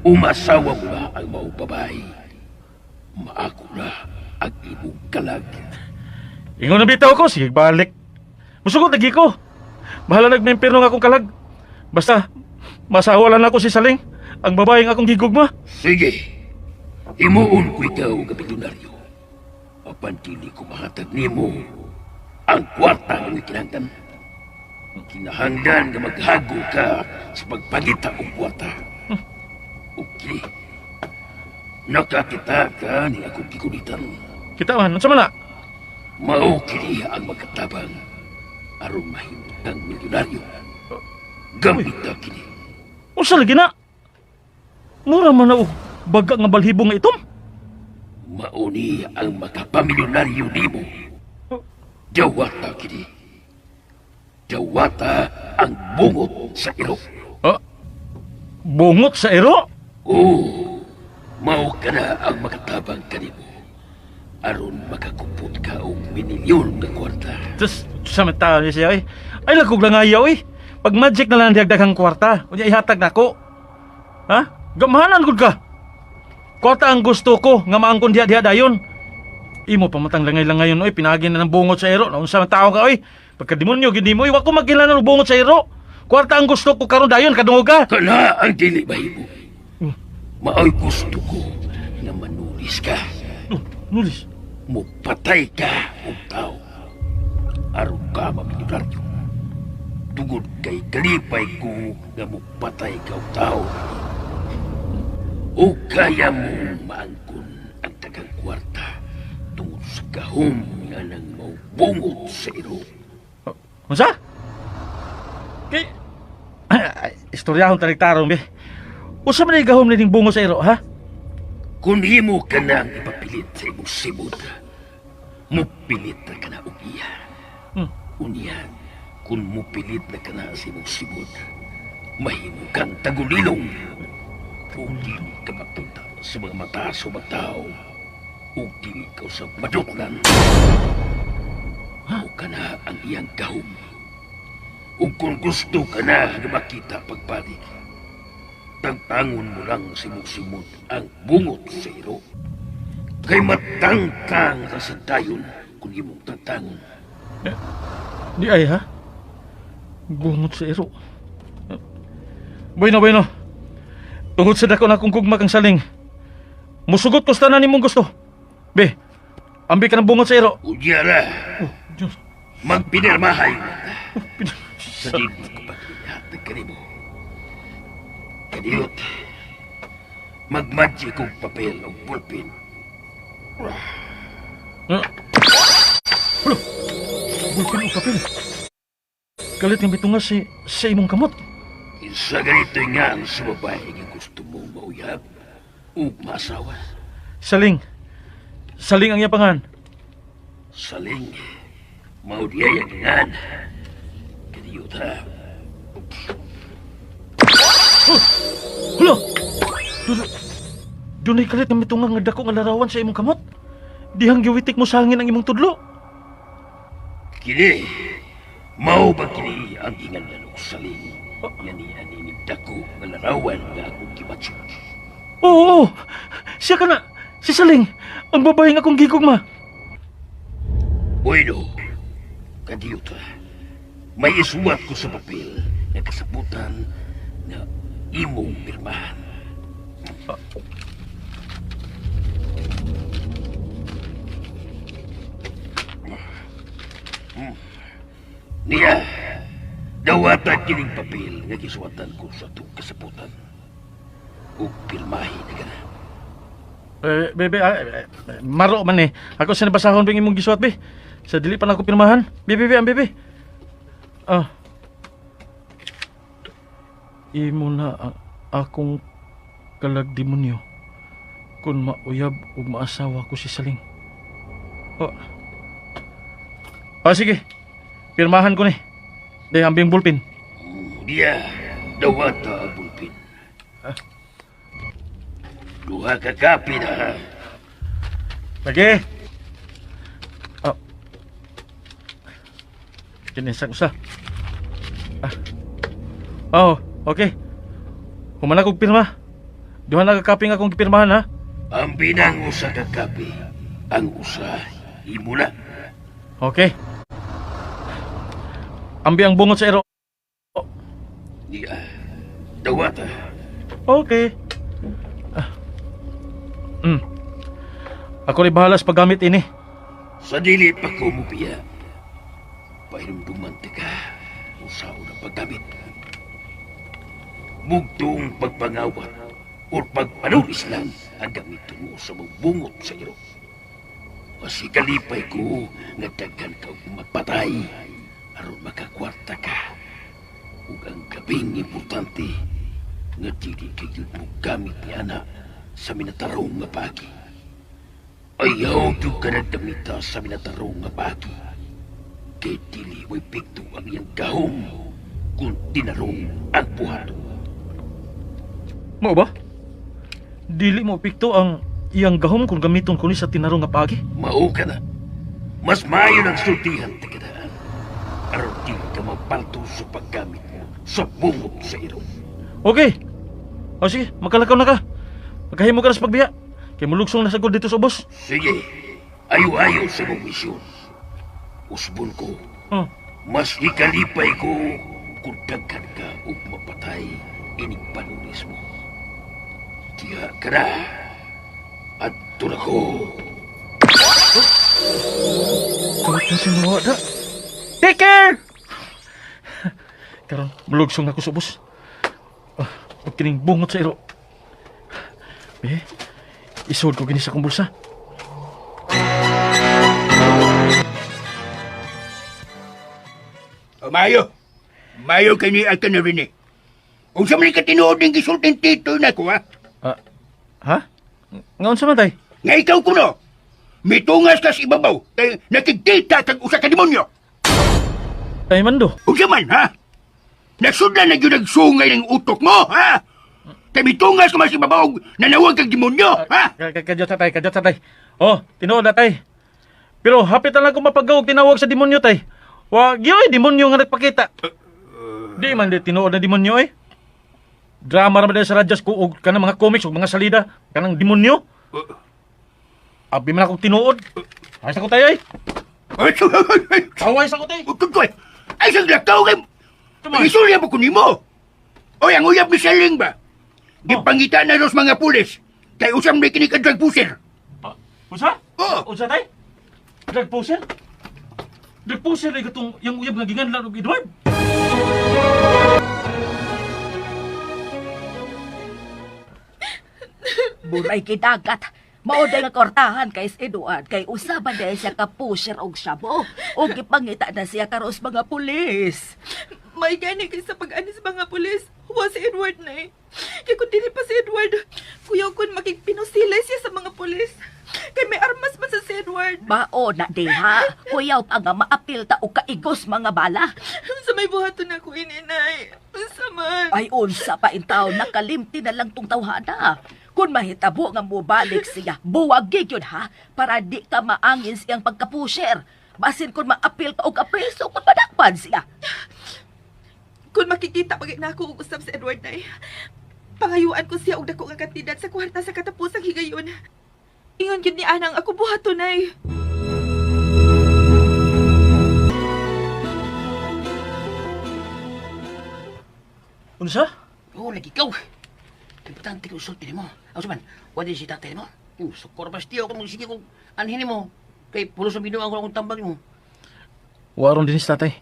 umasawa mo na ang maong babae. Maako na ang imong kalag. Ingon na bitaw ko, sige balik. Musugot lagi ko. Bahala nagmempirno nga akong kalag. Basta, masawa lang ako si Saling, ang babae nga akong gigugma. Sige, himuon ko ikaw nga milyonaryo. Apan dili ko mahatag nimo ang kwarta nga kinahanglan. Kinahanglan nga maghago ka sa pagpangita og kwarta. Okay. Nakakita ka ni akong gikulitan. Kita man, ano na? Mao kini ang magkatabang aron mahimot kang milyonaryo. Gamit na kini. Unsa lagi na? Mura man na baga nga balhibo nga itom. Mauni ang makapamilyonaryo nimo. Dawata kini. Dawata ang bungot sa iro. Bungot sa ero? Oo, mao ka na ang makatabang kanimo. Aron makakupot ka og minilyon nga kwarta. Tapos, sa mata niya siya eh. Ay, lagkog lang ayaw eh. Pag magic na lang diagdagang kwarta, unya ihatag na ko. Ha? Gamahanan gud ka. Kwarta ang gusto ko, nga maangkon diha dayon. Imo pamatang langay-langayon oy, pinagin na ng bungot sa ero. Naunsa man tao ka oy. Pagkademonyo gid mo, wa ko magilanan og bungot sa ero. Kwarta ang gusto ko karon dayon kadungog ka. Kana ang dili mahimo. Mao'y gusto ko na manulis ka. Nulis. Mupatay ka og tao. Aron ka mamilyonaryo. Tungod kay kalipay ko nga mupatay ka og tao. O kaya mo maangkon ang tagang kwarta tungod sa gahom nga nang maubungot sa iro. Unsa? Kay istoryahon tanig-tarong be. Usa man ay gahom ning bungo sa ero, ha? Kung imo ka nang ipapilit sa imong sibod, mupilit na ka na og iya. Unya, kung mupilit na ka na sa imong sibod, mahimo kang tagulilong. Kung dili ka mapunta sa mga mata sa mga tao, o dili ka sa madutlan, o ka na ang iyang gahom. O kung gusto ka na makita pagbalik, tagtangon mo lang simod-simod ang bungot sa iro. Kay matangkang kasandayon kung imong tagtangon. Di ay ha? Bungot sa ero. Bueno. Tungod sa dako na kong gugma kang Saling. Musugot ko sa tanan nimong gusto. Be, ambi ka ng bungot sa ero. Udyara, Diyos. magpinirmahay mo. Sa dili ko pagkinihatag ka nimo. Kaniyot, magmadji kong papel o pulpin. Bulpin o papel. Galit ng bitungas sa imong kamot. Sa ganito nga ang sa babae nga gusto mong mauyab o masawa. Saling ang iyapangan. Saling, mau dia yang dengan. Kadiyuta. Hala! Dunay kalit nga mitungang nga dako nga larawan sa imong kamot. Dihang giwitik mo sa hangin ang imong tudlo. Kini, mau ba kini ang gingan ko saling? Yan ianinig dako nga larawan nga akong kibatsi. Oo! Siya ka na! Si Saling! Ang babae nga kong gigugma! Bueno, kadiyuta, may isuwat ko sa papel na kasabutan na imong pirmahan. Niya, dawatan kining papel nga gisuwatan ko sa itong kasabutan. O pirmahin na ka na. Bebe, maro man eh. Ako sa nabasahon bang imong gisuat, be. Sa dili pa na ako pirmahan. Bebe, bebe. Imo na akong kalagdemonyo kung mauyab o maasawa ko si Saling. Sige. Pirmahan ko ni. Dahil ambing bulpin. Dia, dawata ang bulpin. Duha ka kapi na. Lagi. Kinisang usa. Okay. Humana kong pirma. Duha na kakaping akong pirmahan, ha? Ang binang usa ka kapi, ang usa imo na. Okay. Ambi ang bungot sa ero. Dia, dawata. Okay. Ako rin bahala sa paggamit ini. Sa dili pa ko mupiya. Pahinumduman ka, usaw na paggamit. Bugtong pagpangawat o pagpanulis lang ang gamitin mo sa magbungot sa iro. Masikalipay ko nga daghan ka mapatay aron makakwarta ka. Ug ang gabing importante nga dili kayo mo gamit ni anak sa minatarong nga pagi. Ayaw yung ka nagdamita sa minatarong nga pagi. Kay dili way pikto ang iyang gahom kung tinarong ang buhat. Mo ba? Dili mo pikto ang iyang gahom kung gamiton ko ni sa tinarong nga pagi? Mao ka na. Mas maayo ng sultihan tagadaan. Aron di ka mapalto sa paggamit mo sa bungot sa iro. Okay. Sige, magkalakaw na ka. Magkahimo ka na sa pagbiya. Kaya mulugsong na sagod dito sa ubos. Sige, ayo-ayo sa mong misyon. Usbon ko, mas ikalipay ko kung daghan ka o mapatay inig panulis mo. Diya ka na. At tulak ko. Tulak na sinuwa da. Take care! Karon, mulugsong na ako sa ubos. Huwag kining bungot sa iro. Isod ko gini sa kong bulsa. Mayo kay ni Alta na rin eh. Kung sa mga katinood ng gisultin tito na ko, ha? Ha? Ngaon sa matay? Nga ikaw ko no, mitungas ka sa ibabaw, kay nakikita kag usa ka demonyo. Ay, Mando. O siya man, ha? Nasudlan na yun nagsungay ng utok mo, ha? Kay mitungas ka mas ibabaw, nanawag kag demonyo, ha? Kadyot sa tay. Tinuod na tay. Pero hapit na lang kung mapagawag tinawag sa demonyo tay. Wag yun, demonyo nga nagpakita. Di man di tinuod na demonyo eh. Drama naman dahil sa radyas ko o kanang mga comics o mga salida. Kanang demonyo. Abi man akong tinuod. Ay sa ko tayo eh. Away sa ko tayo. Tutoy, ay sa glakaw kay... Isulya mo kunin mo. O ang uyab ni Saling ba? Gipangita na los mga pulis. Kay usam na kinig ka drug pusher. Usa? Oo. Usa tay? Drug pusher? Drug pusher ay gatong yung uyab nga ginganlan og Edward. Buray kidagat. Mauday nga kortahan kay Eduard kay usaban dahil siya ka pusher og syabo. O gipangita na siya karos mga pulis. May gani kay sa pag-ani sa mga pulis. Huwa si Edward na eh. Kaya kung dili pa si Edward, kuyaw kun makikpinusilay siya sa mga pulis. Kay may armas man sa si Edward. Edward. Bao na diha. Kuyaw pa nga maapil ta o kaigos mga bala. Sa may buhaton ako ininay. Unsa man. Ay unsa pa intaw nakalimti na lang tong tawhana. Kung mahitabo nga mobalik siya, buwag gyud ha para di ka maangin siyang pagkapusher. Basin kung maapil ka og apreso kung madakpan siya. Kung makikita pagit na ako ug usab sa Edward nay. Pangayuan ko siya og dako nga kantidad sa kwarta sa katapusang higayon. Ingon gyud ni anang ako buhaton nay. Unsa? Oh, lagi ikaw. Importante ko usulti mo. Ako saman, wadi si tatay mo. Sukor ba stiyo kung sige kung anhin mo. Kay pulo sa binuang ko akong tambag mo. Waron din si tatay.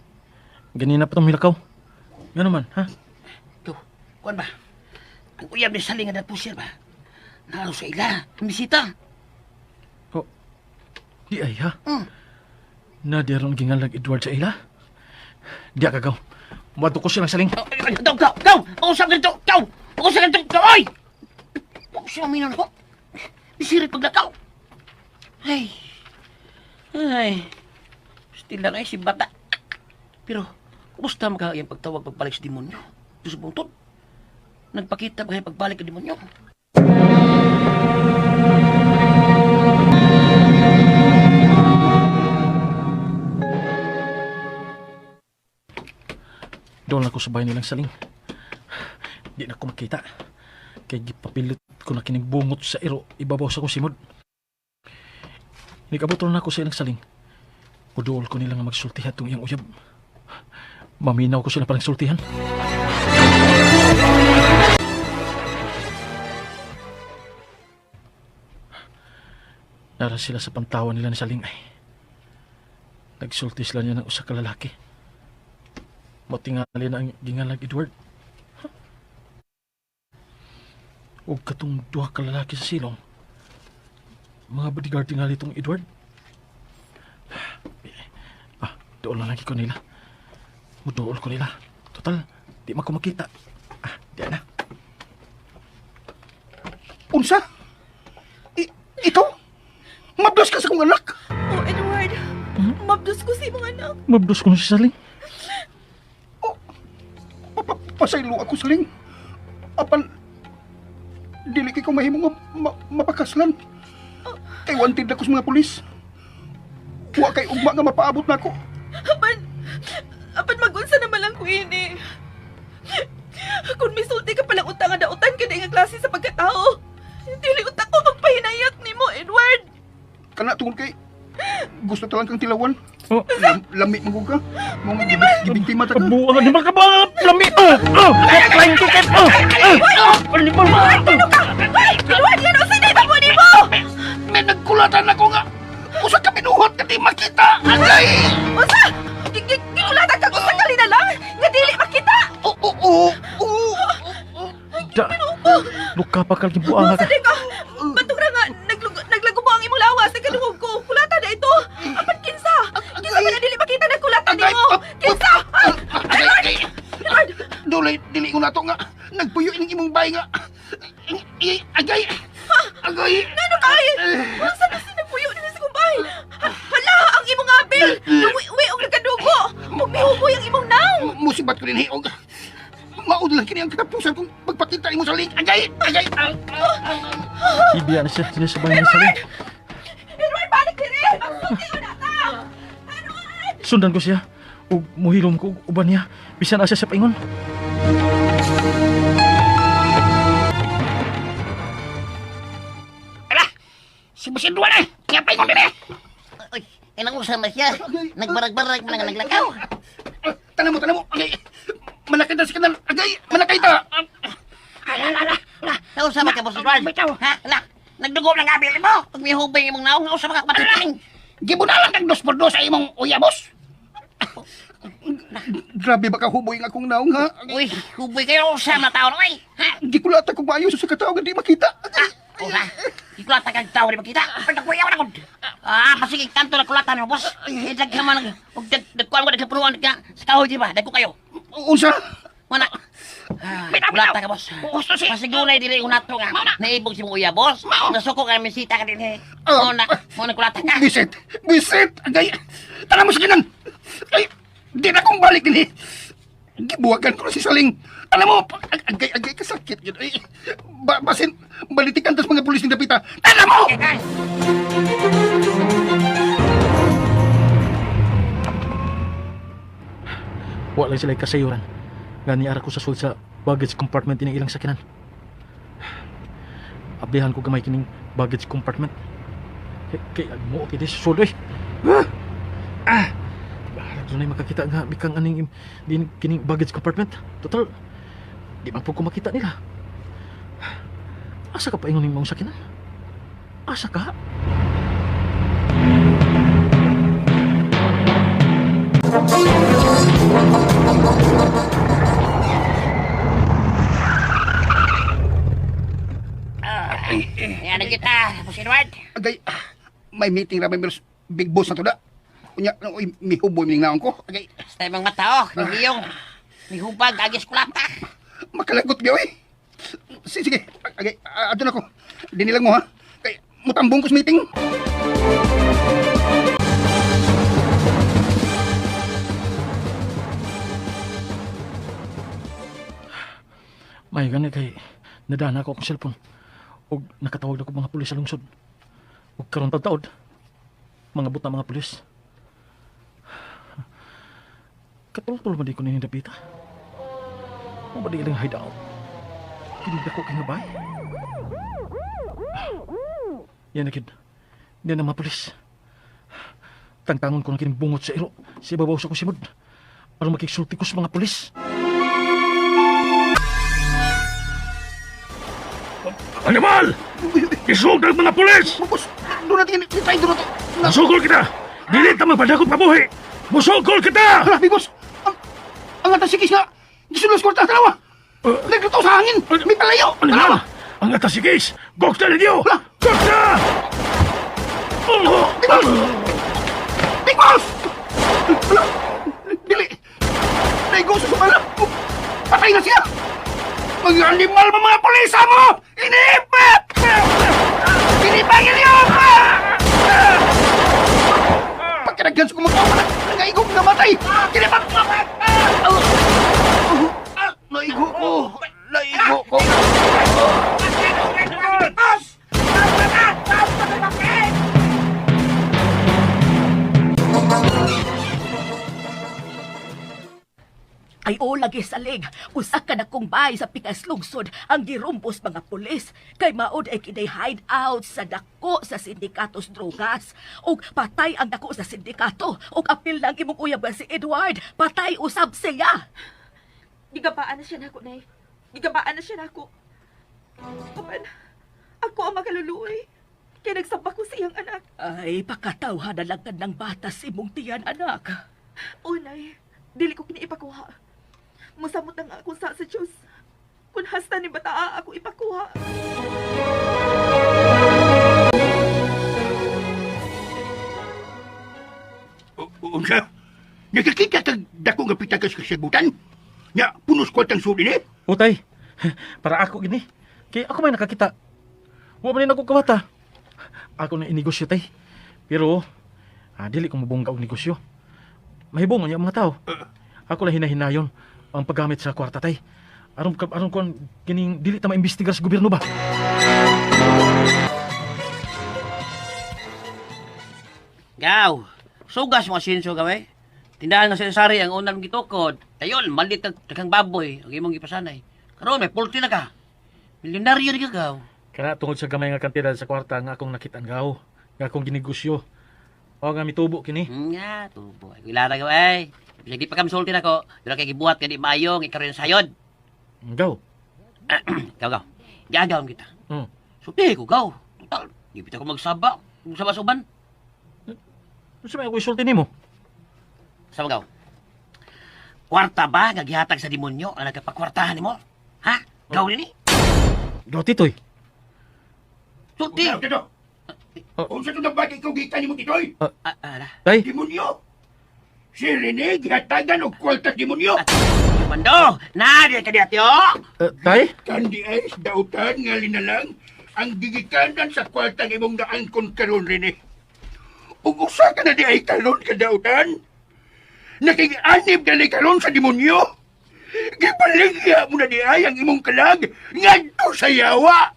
Ganina pa itong milakaw. Nga naman, ha? Ito, kuan ba? Ang uyab ni saling nga pusir ba? Nalo sa ila, kumisita. Oh, di ay ha? Hmm. Na di aron gingalag Edward sa ila? Di akagaw. Mato ko silang saling. Gaw! Ako sa ganito! Gaw! Ako sa ganito! Gaw! Ay! Ako siya minon ako. Bisirit paglakaw. Ay. Still lang ay si bata. Pero, kumusta maka yung pagtawag pagbalik sa demonyo? Ito sa bungtod. Nagpakita ba kayo pagbalik sa demonyo? Doon ako sa bahay nilang saling. Di na ako makita. Kaya gipapilit ko na kinigbungot sa iro. Ibabaw sa kong simod. Nikabuto na ako sa ilang saling. Udool ko nila nga magsultihan itong iyang uyab. Maminaw ko sila parang sultihan. Nara sila sa pantawan nila ni Saling ay. Nagsulti sila niya ng usa ka lalaki. Matingali na ang gingalag Edward. O katong duha ka lalaki sa silong. Mga bodyguard tingali itong Edward. Dool na lagi ko nila. Mudool ko nila. Total, di man ko makita. Di na. Unsa? Ikaw? Mabdas ka sa kong anak? Oh, Edward. Mabdos ko si mga anak. Mabdos ko na si Saling. Pasaylo ako saling. Apan, dili kay ko mahimong mapakaslan. Kay wanted ako sa mga pulis. Wa kay ugma nga mapaabot na ako. Apan magunsa naman lang ko ini. Kung misulti ka palang utang nga dautan ka na nga klase sa pagkatao. Dili utak ko magpahinayak ni mo, Edward. Kana tungod kay gusto talang kang tilawan. Oh. Lami mo ka. Mga gibintima ta ka. Buang ni mga ba? Lami! Lain tiket! Palibol mo! Edward, yan o sinay ba mo ni mo? May nagkulatan ako nga. Usa ka pinuhot ka di makita. Agay! Usa! Gikulatan ka kung sakali na lang. Nga dili makita. Oo. Da! Luka pa kalgi buang ka. Sadi ka. Batura nga, naglago mo ang imong lawas. Nagkaduhog ko. Kulatan na ito. Apan kinsa? Kinsa ba na dili makita na kulatan ni mo? Kinsa? Edward! Dili ko na to nga. Nagpuyo ining imong bay nga. Agay! Agay! Ano kay? Masa na sinapuyo nila sa kumbay? Hala, ang imong abil! Uwi og nagkadugo! Huwag ang imong naw! Musibat ko din hiog. Maud lang kini ang katapusan kung pagpakita mo sa link. Agay! Agay! Ibiya na siya sinasabay ni Saling. Edward, balik din eh! Magpunti ko na ta! Sundan ko siya. O muhilom ko uban niya. Bisan na siya sa paingon. Ala! Si Busin Duan eh! Kaya pa yung bebe! Uy, inang usama siya. Nagbarag-barag mo nga naglakaw. Tanamo! Agay! Manakay na si kanal! Agay! Manakay ta! Nausama ka, Boss Edward. Ha? Ala! Nagdugo ng abil mo! Pag may hubay imong naong, nausama ka matutaling. Gibo na lang kag 2x2 sa imong uyabos! Grabe ba ka huboy nga akong naong ha? Uy, hubay kayo usama tao na ay. Ha? Di ko lata kung maayo sa katao nga di makita. Ula, ikulata kang tao di makita. Pagkakuyaw na ko. Pasigig tanto na kulatan mo, boss. Idag ka man. Huwag dagkuhan ko, dagkapunuan ka. Sa kahoy, di ba? Dagko kayo. Unsa? Mana? Unata ka, boss. Pasigunay dili unato nga. Naibog si mong uya, boss. Nasuko ka misita ka din eh. Mo na kulata ka. Bisit! Bisit! Agay! Tara mo sa kinan! Ay! Di na kong balik din eh! Gibuwagan ko na si Saling. Alam mo, agay kasakit yun. Ay, basin, balitikan tas mga pulis ng dapita. Tara mo! Wala sila kasayuran. Gani ara ko sa sulod sa baggage compartment ining ilang sakinan. Ablihan ko gamay kining baggage compartment. Kay mo kay dis sulod eh. Bahala dunay makakita nga bikang aning din kining baggage compartment. Total di man po ko makita nila. Asa ka pa ingon ning mong sakinan? Asa ka? Yan na kita, Boss Edward. Agay, may meeting ra may big boss na to da. Unya, may huboy mining naon ko. Agay, Stay mga mata, oh. Nagiyong. May hubag, agis kulata. makalagot biyo eh. Sige, agay, ato na ko. Dinilang mo ha. Kay, mutambong ko sa meeting. May gani kay nadana ko akong cellphone. Og nakatawag na ko mga pulis sa lungsod. Og karon taud mga buta mga pulis. Katultol man di ko ninindapita. O ba di ilang hideout? Hindi ko kingabay. Yan na kid. Yan na mga pulis. Tangtangon ko na kining bungot sa iro. Si babaw sa kusimod. Para makiksulti ko sa mga pulis. Animal! Isog ng mga pulis! Bus, doon natin itay, doon natin. Nasugol kita! Dili ta mapadakot pabuhi! Musugol kita! Hala, Bigos! Ang atasikis nga! Gisulos ko ang dalawa! Naglutaw sa hangin! May palayo! Ano Dalawa! na? Ang atasikis! Gokta ninyo! Hala! Gokta! Bigos! Bigos! Hala! Dili! Naigoso sa bala! Patay na siya! Mga animal mo mga pulisa mo! Inipit! Inipangin niyo! Pagkinagyan sa kumagawa na nangaigo na matay! Kinipang! Naigo ko! Naigo ko! Ay o lagi salig, usa ka na kong bahay sa pikas lungsod ang girumpos mga pulis. Kay maod ay kinay hideout sa dako sa sindikatos drogas. Og patay ang dako sa sindikato. Og apil lang imong uyab nga si Edward, patay usab siya. Gigabaan na siya nako, Nay. Gigabaan na siya nako. Papan, ako ang makaluluoy. Kaya nagsamba ko sa iyang anak. Ay, pakatawhan na lang ng bata si imong tiyan anak. O, Nay, dili ko kiniipakuha. Musamot na nga ako sa Diyos. Kung hasta ni bataa ako ipakuha. Unsa? Nakakita kag dako nga pitakas ka sa butan? Nya, punos ko ang suri ni? Utay, para ako gini. Kaya ako may nakakita. Huwag man ako kawata. Ako na inegosyo tay. Pero, dili ko mabungga og negosyo. Mahibong niya ang mga tao. Ako lang hinahinayon ang paggamit sa kwarta tay. Aron ko kining dili ta maimbestigar sa gobyerno ba? Gaw, sugas mga sinso gaway. Tindahan na sa sari ang unang gitukod. Ayon, malit kang baboy, ang imong gipasanay. Karon may pulti na ka. Milyonaryo ni ka, gaw. Kana tungod sa gamay nga kantidad sa kwarta nga akong nakitaan gaw, nga akong ginegosyo. O nga mitubo kini. Nga, tubo. Ilara gaw ay. Bisag di pa kam sulti na ko, dira kay gibuhat kay di maayo, ikaron sayod. Gaw. Gaw. Gagawin kita. Sulti ko, gaw. Total, di bitaw ko magsaba. Magsaba sa uban. Sa may ako isulti nimo. Sama gaw. Kwarta ba gagihatag sa demonyo ang nagkapakwartahan nimo? Ha? Gaw nini? Gaw titoy. Sulti. Tito! Unsa ito na ba ikaw gikan ni mo, Titoy? Ala. Tay, Demonyo! Si Rene, gihatagan o kwaltas demonyo! Mando, nadia ka diya, tiyo. Tay? Kandi ay dautan nga linalang ang gigikanan sa kwartang imong naangkon karon rin eh. Ug usa ka na di ay karon ka dautan. Naking-anib na ni karon sa demonyo. Gibaligya mo na di ay ang imong kalag ngadto sa yawa.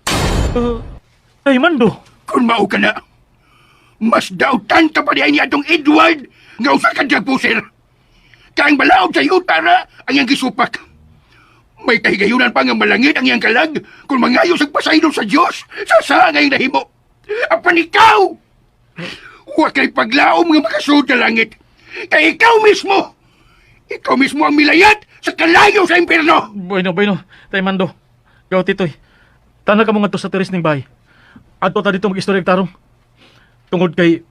Tay Mando. Kung mao ka na, mas dautan ka pa di ay ni atong Edward nga usa ka drug-pusher. Kaang balaog sa yutara ang iyang gisupak. May kahigayunan pa nga malangit ang iyang kalag kung mangayo sa pasaylo sa Diyos sa sangay na himo. Apan ikaw! Huwag kay paglaom nga makasud na langit. Kay ikaw mismo ang milayat sa kalayo sa impyerno. Bueno. Tay Mando. Gaw titoy. Tana ka mo nga to sa teres ning bahay. Adto ta dito mag-istorya tarong. Tungod kay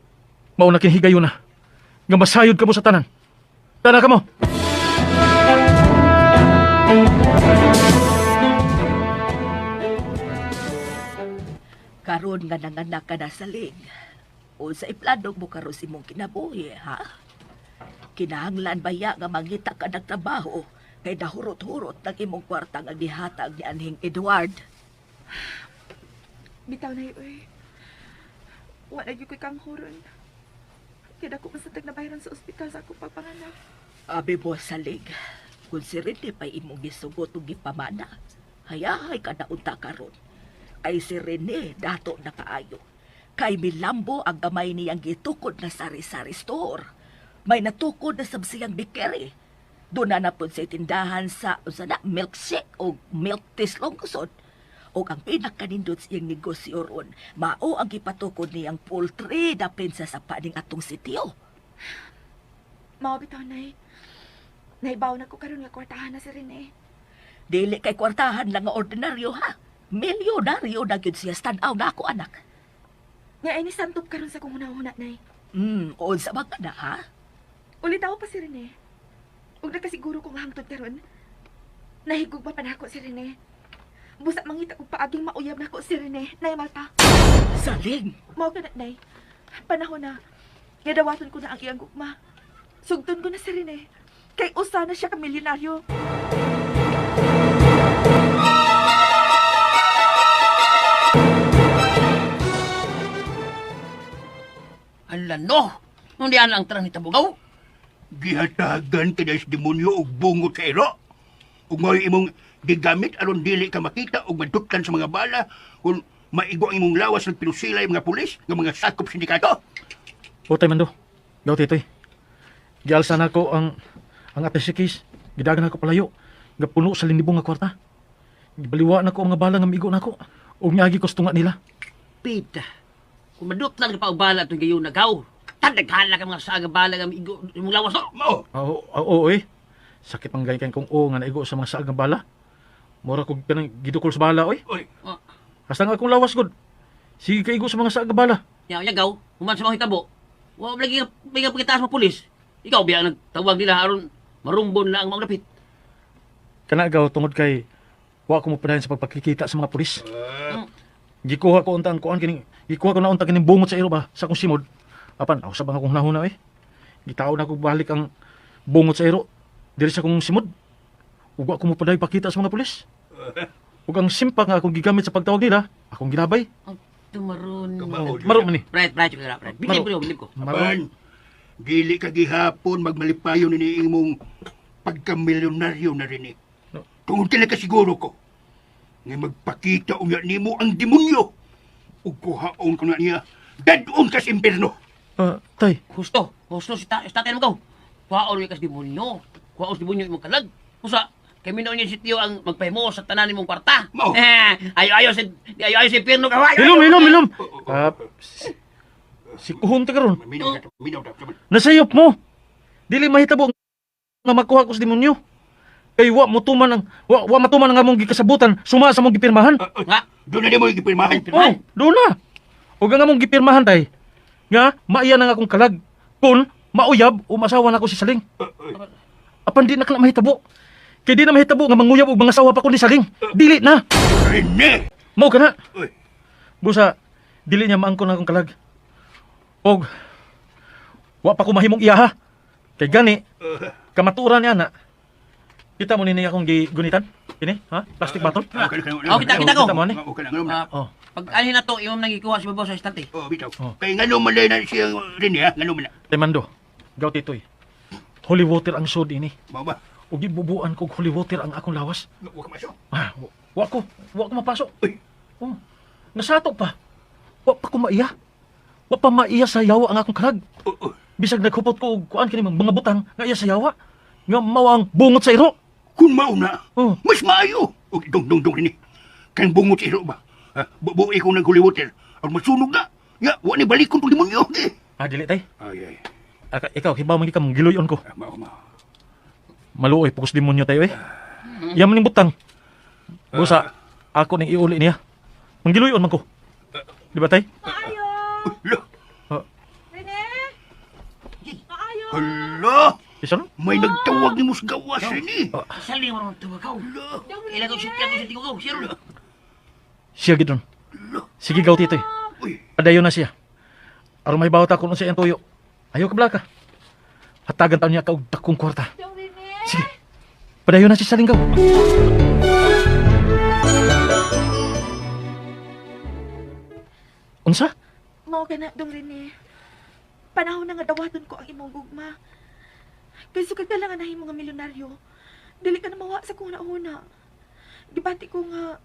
mauna kin higayon na. Nga masayod ka mo sa tanan. Tana ka mo. Karon nga nanganak ka na sa ling. O sa ipladong mo karon si mong kinabuhi, ha? Kinahanglan baya nga mangita ka ng trabaho kay dahurot-hurot ng imong kwarta nga gihatag ni Anhing Edward. Bitaw na uy. Wala gyud ko'y kang huron. Kaya ako masatag na bayaran sa ospital sa akong pagpanganak. Abi mo sa ling, kung si Rene pa'y imong gisugot o gipamana, hayahay ka na unta karon. Ay si Rene dato na kaayo. Kay milambo ang gamay niyang gitukod na sari-sari store. May natukod na sabsiyang bikeri. Doon na napun sa tindahan sa milkshake o milk tea longkosod. O ang pinakanindot siyang negosyo ron, mao ang gipatukod niyang poultry na pinsa sa paning atong sityo. Mao bitaw nay. Naibaw na ko karon nga kwartahan na si Rene. Dili kay kwartahan lang nga ordinaryo ha. Milyonaryo na gyud siya stand-out na ako anak. Nga ay ni santop karon sa kong hunahuna nay. O sa mga na ha? Ulit ako pa si Rene. Ug nakasiguro kong hangtod karon. Nahigog pa panako si Rene. Busa mangita kong paaging mauyab na ko si Rene. Nay Malta. Saling! Mao ka na, nay. Panahon na. Yadawaton ko na ang iyang gugma. Sugton ko na si Rene. Kay usa na siya ka milyonaryo. Ala no, nung diyan ang tarang ni Tabugaw. Gihatagan ka na sa demonyo og bungot sa ero. Ug mo imong gigamit aron dili ka makita og maduktan sa mga bala kung maigo ang imong lawas ng pinusilay mga pulis ng mga sakop sindikato. O Tay Mando. Gaw titoy. Gialsa na ko ang attache case. Gidagan ako palayo. Nga puno sa linibong nga kwarta. Gibaliwa na ko ang mga bala nga migo na ko. O miagi ko stunga nila. Pita, kung maduktan ka pa og bala itong gayon nagaw, tandaghala ka mga saga bala nga igo imong lawas no? Mao. Oo eh. Sakit ang gaykan kong nga naigo sa mga saagang bala. Mura ko kanang gidukol sa bala oy. Oy, Hasta nga akong lawas gud. Sige kaigo sa mga saagang bala. Yagaw, human sa mga hitabo. Wa lagi nga pagkitaas mo pulis. Ikaw biya nagtawag nila aron marumbon na ang mga dapit. Kana gaw tungod kay wa ko mo padayon sa pagpakikita sa mga pulis. Gikuha ko unta ang kuan kining gikuha ko na unta kining bungot sa iro ba sa akong simod. Apan ako sa bang akong nahuna eh. Gitaw na ko balik ang bungot sa iro diri sa akong simod. Ug wa ko mo padayon pakita sa mga pulis. Ug ang simpa nga akong gigamit sa pagtawag nila, akong ginabay. Tumaron. Maro man ni. Right, bilib ko. apan, dili ka gihapon magmalipayon ni imong pagkamilyonaryo na rin eh. Tungod ka na kasiguro ko nga magpakita unya nimo ang demonyo ug kuhaon ko na niya dadon ka sa impyerno. Tay, Husto si tatay mo ko. Kuhaon mo kas demonyo. Kuhaon si demonyo imong kalag. Usa, kay minaw niya si Tiyo ang magpahimo sa tanan nimong kwarta. Mao. Ayo si Pirno ka. milom. Si kuhon ta karon. Minaw ta. Nasayop mo. Dili mahitabo nga makuha ko sa demonyo. Kay wa matuman ang among gikasabutan suma sa among gipirmahan. Nga, Doon na di mo igipirmahan. Oh, do na. Ug ang among gipirmahan tay. Nga maiya na nga akong kalag kun mauyab o masawa na ko si Saling. Apan di na kala mahitabo. Kay di na mahitabo nga manguyab og mga sawa pa ko ni Saling. Dili na. Rene! Mao kana. Uy, Busa dili niya maangkon akong kalag. Og wa pa ko mahimong iya ha. Kay gani kamaturan niya na. Kita mo nini akong gigunitan? Ini, ha? Plastic bottle? Okay, Oh, kita ko. Kita mo ni? Okay lang, ano? Oh. Pag alin na to, imong nagikuha si babaw sa istante. Oh, bitaw. Oh. Kaya nga naman na siya rin ha? Nga naman na. Temando, gaw titoy. Holy water ang sod ini. Mau ba? Ug gibubuan kog holy water ang akong lawas. Huwag ka masok. Ah, wa ko mapasok. Uy. Oh. Nasatok pa. Wa pa ko maiya. Wa pa maiya sa yawa ang akong kalag. Bisag naghupot ko og kuan kini mga butang nga iya sa yawa. Nga mawang bungot sa iro. Kung mauna, Oh. mas maayo. O, dong rin eh. Kayang bungot sa iro ba? Bubuhay kong nag-holy water. Ang masunog na. Ya, wala ni balik kong demonyo. Eh. Ah, dili tay. Ay. Ikaw hibaw man ka mong giluyon ko. Mau. Maluoy pugos demonyo tayo eh. Yaman ning butang. Busa ako ning iuli niya. Manggiluyon man ko. Di ba tay? Maayo! Hala. Rene! Maayo! Hala. Isa no? May nagtawag ni Mus Gawas rin eh. Sali mo nang tubagaw. Ilan ko siya ko sa tingog ko. Siro. Siya gidron. Sige gaw titoy. Uy. Padayon na siya. Aron may bawat ako nun sa iyang tuyo. Ayaw ka blaka. Hatagan taon niya ka og dakong kwarta. Dong Rene! Sige. Padayon na siya sa linggaw. Unsa? Mao ka na, Dong Rene. Panahon na nga dawaton ko ang imong gugma. Kaya sukad ka lang nga nahimo nga milyonaryo. Dili ka na mawa sa kung nauna. Gibati ko nga,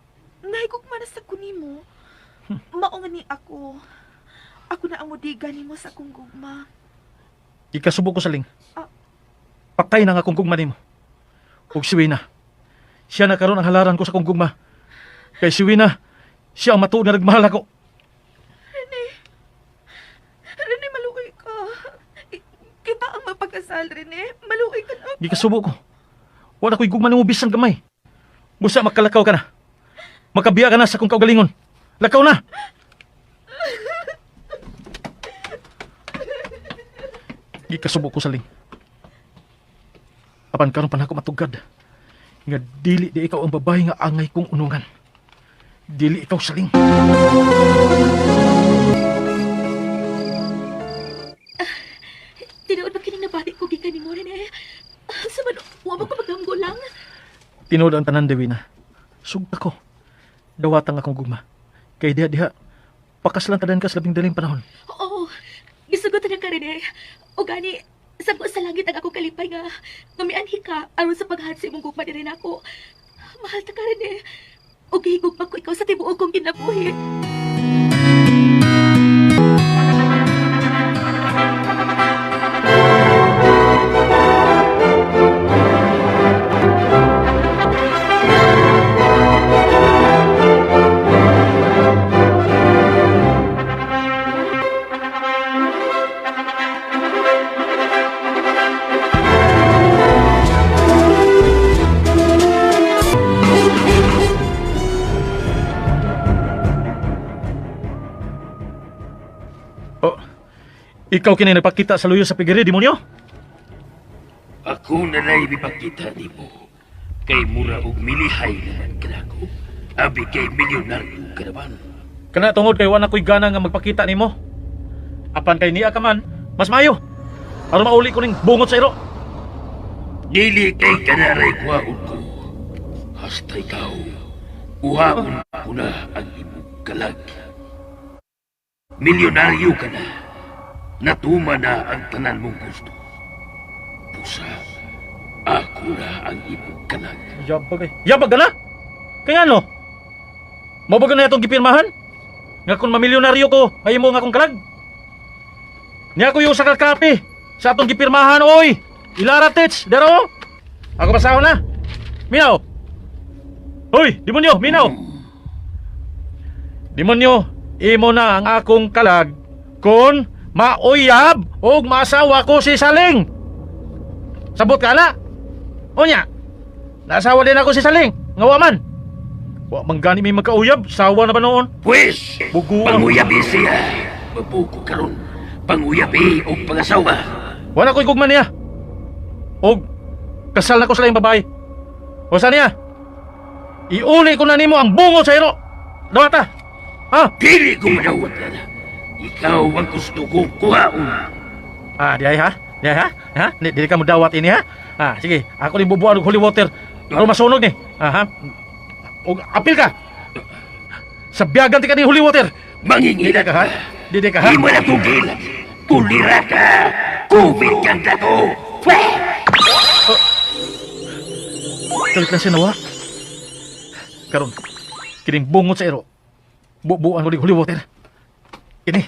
nahigugma na sa kunimo. Mao nga ni ako. Ako na ang mudiga nimo sa akong gugma. Ikasubo ko sa ling. Ah. Patay na nga kung gugma nimo. Ug si Wina. Siya na karon ang halaran ko sa kong gugma. Kay si Wina, siya ang matuod na nagmahal ako. Rene, maluoy ka. Kita ang mapagkasal, Rene. Maluoy ka na. Gikasubo ko. Wala ko'y gugma nimo bisan gamay. Busa makalakaw ka na. Makabiya ka na sa kong kaugalingon. Lakaw na! Gikasubo ko sa ling. Apan karon pa na ako matugad. Nga dili di ikaw ang babae nga angay kong unungan. Dili ikaw sa ling. Tinuod ba kining nabati ko gikan nimo Rene? Sa wa ba ko magamgo lang? Tinuod ang tanan Dewi na. Sugta ko. Dawatang akong gugma. Kay diha pakaslan tanan ka sa labing daling panahon. Oo. Gisugot na ka Rene. O gani, sago sa langit ang akong kalipay nga mianhi ka aron sa paghahat sa imong gugma din ako. Mahal ta ka Rene. O gihigugma ko ikaw sa tibuok kong kinabuhi. Oh, ikaw kini nagpakita sa luyo sa pigiri, demonyo? Ako na na'y ipakita ni mo. Kay mura og milihay naman ka na ako. Abi kay milyonaryo ka naman. Kana tungod kay wala ko'y gana nga magpakita nimo. Apan kay niya ka man, mas mayo. Aron mauli ko ning bungot sa iro. Dili kay kanaray kuhaon ko. Hasta ikaw, uhaon ko na ang imong kalag. Milyonaryo ka na. Natuma na ang tanan mong gusto. Pusa, ako na ang imong kalag. Yabag eh. Yabag ka na? Kaya ano? Mabag na itong gipirmahan? Nga kung mamilyonaryo ko, ay mo nga akong kalag. Niya ko yung sakal kape sa atong gipirmahan, oy! Ilara tits, dero! Ako pasahon na! Minaw! Hoy, demonyo, minaw! Demonyo, imo na ang akong kalag kon mauyab og maasawa ko si Saling. Sabot ka na? Onya, naasawa din ako si Saling. Ngawa man. Wa man gani may magkauyab, sawa na ba noon? Pwes, Buguan. panguyabi siya. Mabuko karon. Panguyabi o pangasawa. Wala ko'y gugman niya. Og kasal na ko sa layong babae. O saan niya? Iuli ko na nimo ang bungo sa iro. Dawata. Ha? Dili ko madawat na. Ikaw ang gusto kong kuhaon. Ah, di ay ha? Di ay ha? Ha? Di ka mo dawat ini ha? Sige, ako ni bubuan og holy water. Aron masunog ni. Og apil ka. Sa biyagan ti ka ni holy water. Mangingila Didi ka ha? Didi ka ha? Di mo na tugil. Kulira ka. Kubit kang dako. Kalit lang siya nawa. Karon, kining bungot sa iro. Bubuan ko ni holy water. Kini.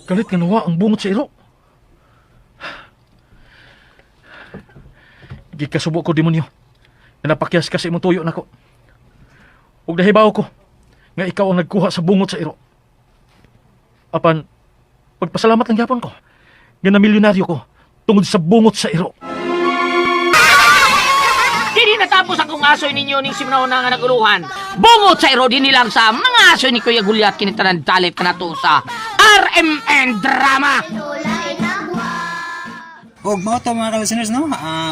Kalit nga nawa ang bungot sa iro. Gikasubo ko, demonyo. Na napakyas kasi imong tuyo nako. Ug nahibaw ko nga ikaw ang nagkuha sa bungot sa iro. Apan pagpasalamat lang gyapon ko nga na milyonaryo ko tungod sa bungot sa iro. Dili natapos akong asoy ninyo ning simnaon nga naguluhan. Bungot sa iro din nilang sa mga asoy ni Kuya Gulyat kinitanan dalit kanato sa RMN Drama. Og mao to mga ka-listeners no,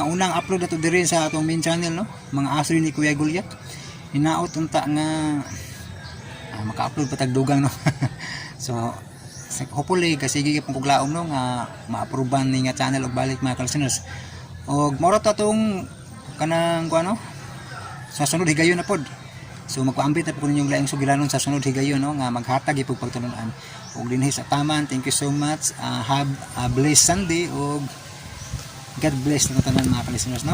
unang upload ato diri sa atong main channel no, mga asoy ni Kuya Gulyat. Hinaot unta nga maka-upload patag dugang no. So hopefully kasi gigipon kog laom no nga ma-approvean ni nga channel og balik mga ka-listeners. Og mao ta tong kanang kuano sa sunod higayon na pod. So magpaambit na po ninyong laing sugilanon sa sunod higayon no nga maghatag ipog pagtulunan. Og dinhi sa taman, thank you so much. Have a blessed Sunday og God bless na tanan mga ka-listeners no.